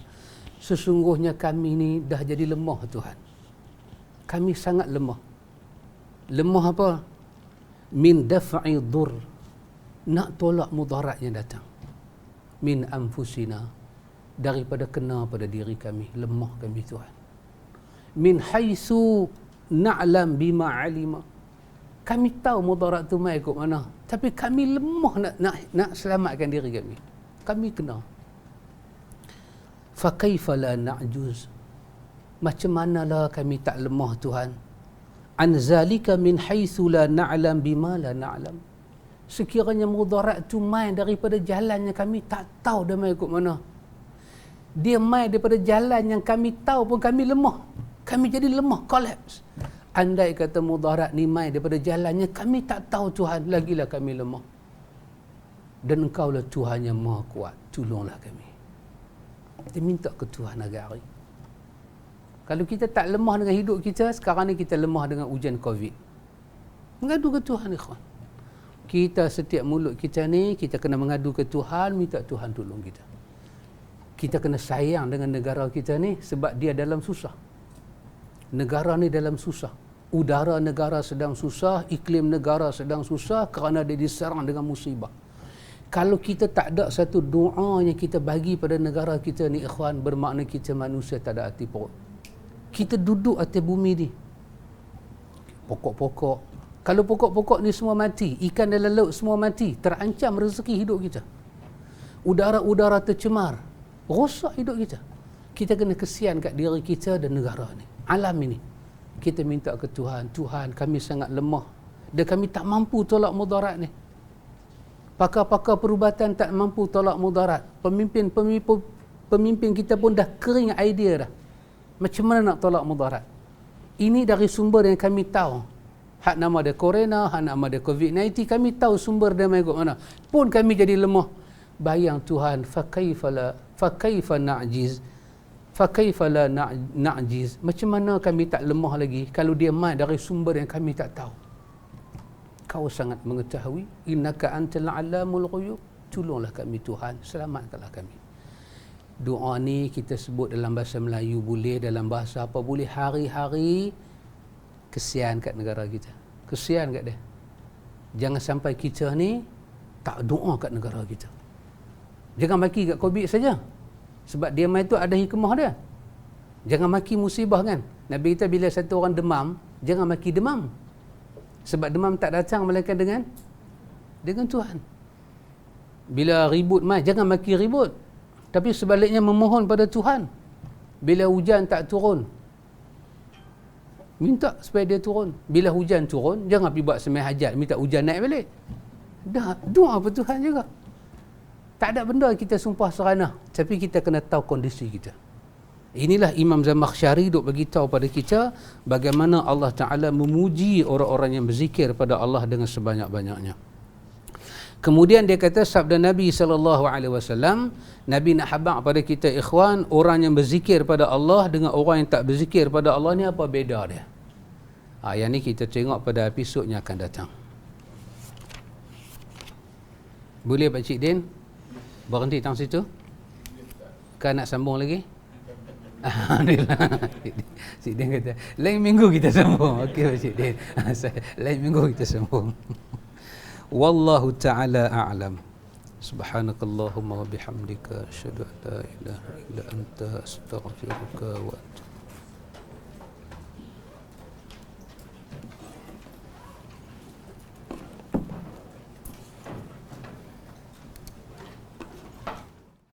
A: sesungguhnya kami ni dah jadi lemah Tuhan. Kami sangat lemah. Lemah apa? Min daf'i dhur, nak tolak mudarat yang datang. Min anfusina, daripada kena pada diri kami. Lemah kami Tuhan. Min haitsu na'lam bima 'alima. Kami tahu mudarat tu mai ikut mana, tapi kami lemah nak selamatkan diri kami. Kami kena. Fa kaifa la na'juz? Macam manalah kami tak lemah Tuhan? An zalika min haitsu la na'lam bima la na'lam. Sekiranya mudarat tu mai daripada jalan yang kami tak tahu dia mai ikut mana. Dia mai daripada jalan yang kami tahu pun kami lemah. Kami jadi lemah, collapse. Andai kata mudarat ni mai daripada jalannya kami tak tahu Tuhan, lagilah kami lemah. Dan Engkaulah Tuhan yang Maha Kuat, tolonglah kami. Kita minta ke Tuhan hari-hari. Kalau kita tak lemah dengan hidup kita, sekarang ni kita lemah dengan ujian COVID. Mengadu ke Tuhan, ikhwan. Kita setiap mulut kita ni, kita kena mengadu ke Tuhan, minta Tuhan tolong kita. Kita kena sayang dengan negara kita ni sebab dia dalam susah. Negara ni dalam susah. Udara negara sedang susah, iklim negara sedang susah kerana dia diserang dengan musibah. Kalau kita tak ada satu doa yang kita bagi pada negara kita ni, ikhwan, bermakna kita manusia tak ada hati perut. Kita duduk atas bumi ni. Pokok-pokok. Kalau pokok-pokok ni semua mati, ikan dalam laut semua mati, terancam rezeki hidup kita. Udara-udara tercemar, rosak hidup kita. Kita kena kesian kat diri kita dan negara ni, alam ini. Kita minta ke Tuhan, Tuhan, kami sangat lemah dan kami tak mampu tolak mudarat ni. Pakar-pakar perubatan tak mampu tolak mudarat. Pemimpin kita pun dah kering idea dah. Macam mana nak tolak mudarat? Ini dari sumber yang kami tahu. Hak nama dia corona, hak nama dia COVID-19, kami tahu sumber dia ikut mana. Pun kami jadi lemah. Bayang Tuhan, fa kaifa na'jiz fa kaifa la na'jiz, macam mana kami tak lemah lagi kalau dia mai dari sumber yang kami tak tahu. Kau sangat mengetahui, innaka antal alamul ghuyub, tolonglah kami Tuhan, selamatkanlah kami. Doa ni kita sebut dalam bahasa Melayu boleh, dalam bahasa apa boleh, hari-hari. Kesian kat negara kita, kesian kat dia. Jangan sampai kita ni tak doa kat negara kita. Jangan maki kat COVID saja, sebab dia mai tu ada hikmah dia. Jangan maki musibah kan. Nabi kita bila satu orang demam, jangan maki demam, sebab demam tak datang melainkan dengan Tuhan. Bila ribut mai, jangan maki ribut, tapi sebaliknya memohon pada Tuhan. Bila hujan tak turun, minta supaya dia turun. Bila hujan turun, jangan pergi buat sembahyang hajat minta hujan naik balik. Dah doa pada Tuhan juga. Tak ada benda kita sumpah seranah, tapi kita kena tahu kondisi kita. Inilah Imam Zamakhsyari duk bagi tahu pada kita bagaimana Allah Taala memuji orang-orang yang berzikir pada Allah dengan sebanyak-banyaknya. Kemudian dia kata sabda Nabi SAW, Nabi nak habaq pada kita ikhwan, orang yang berzikir pada Allah dengan orang yang tak berzikir pada Allah ni apa beza dia? Yang ni kita tengok pada episod yang akan datang. Boleh Pak Cik Din berhenti tang situ? Kan nak sambung lagi? Alhamdulillah. Cik Din kata lain minggu kita sambung. Okey Pak Cik Din. Lain minggu kita sambung. Wallahu ta'ala a'lam. Subhanakallahumma wa bihamdika asyhadu an la ilaha illa anta astaghfiruka wa atubu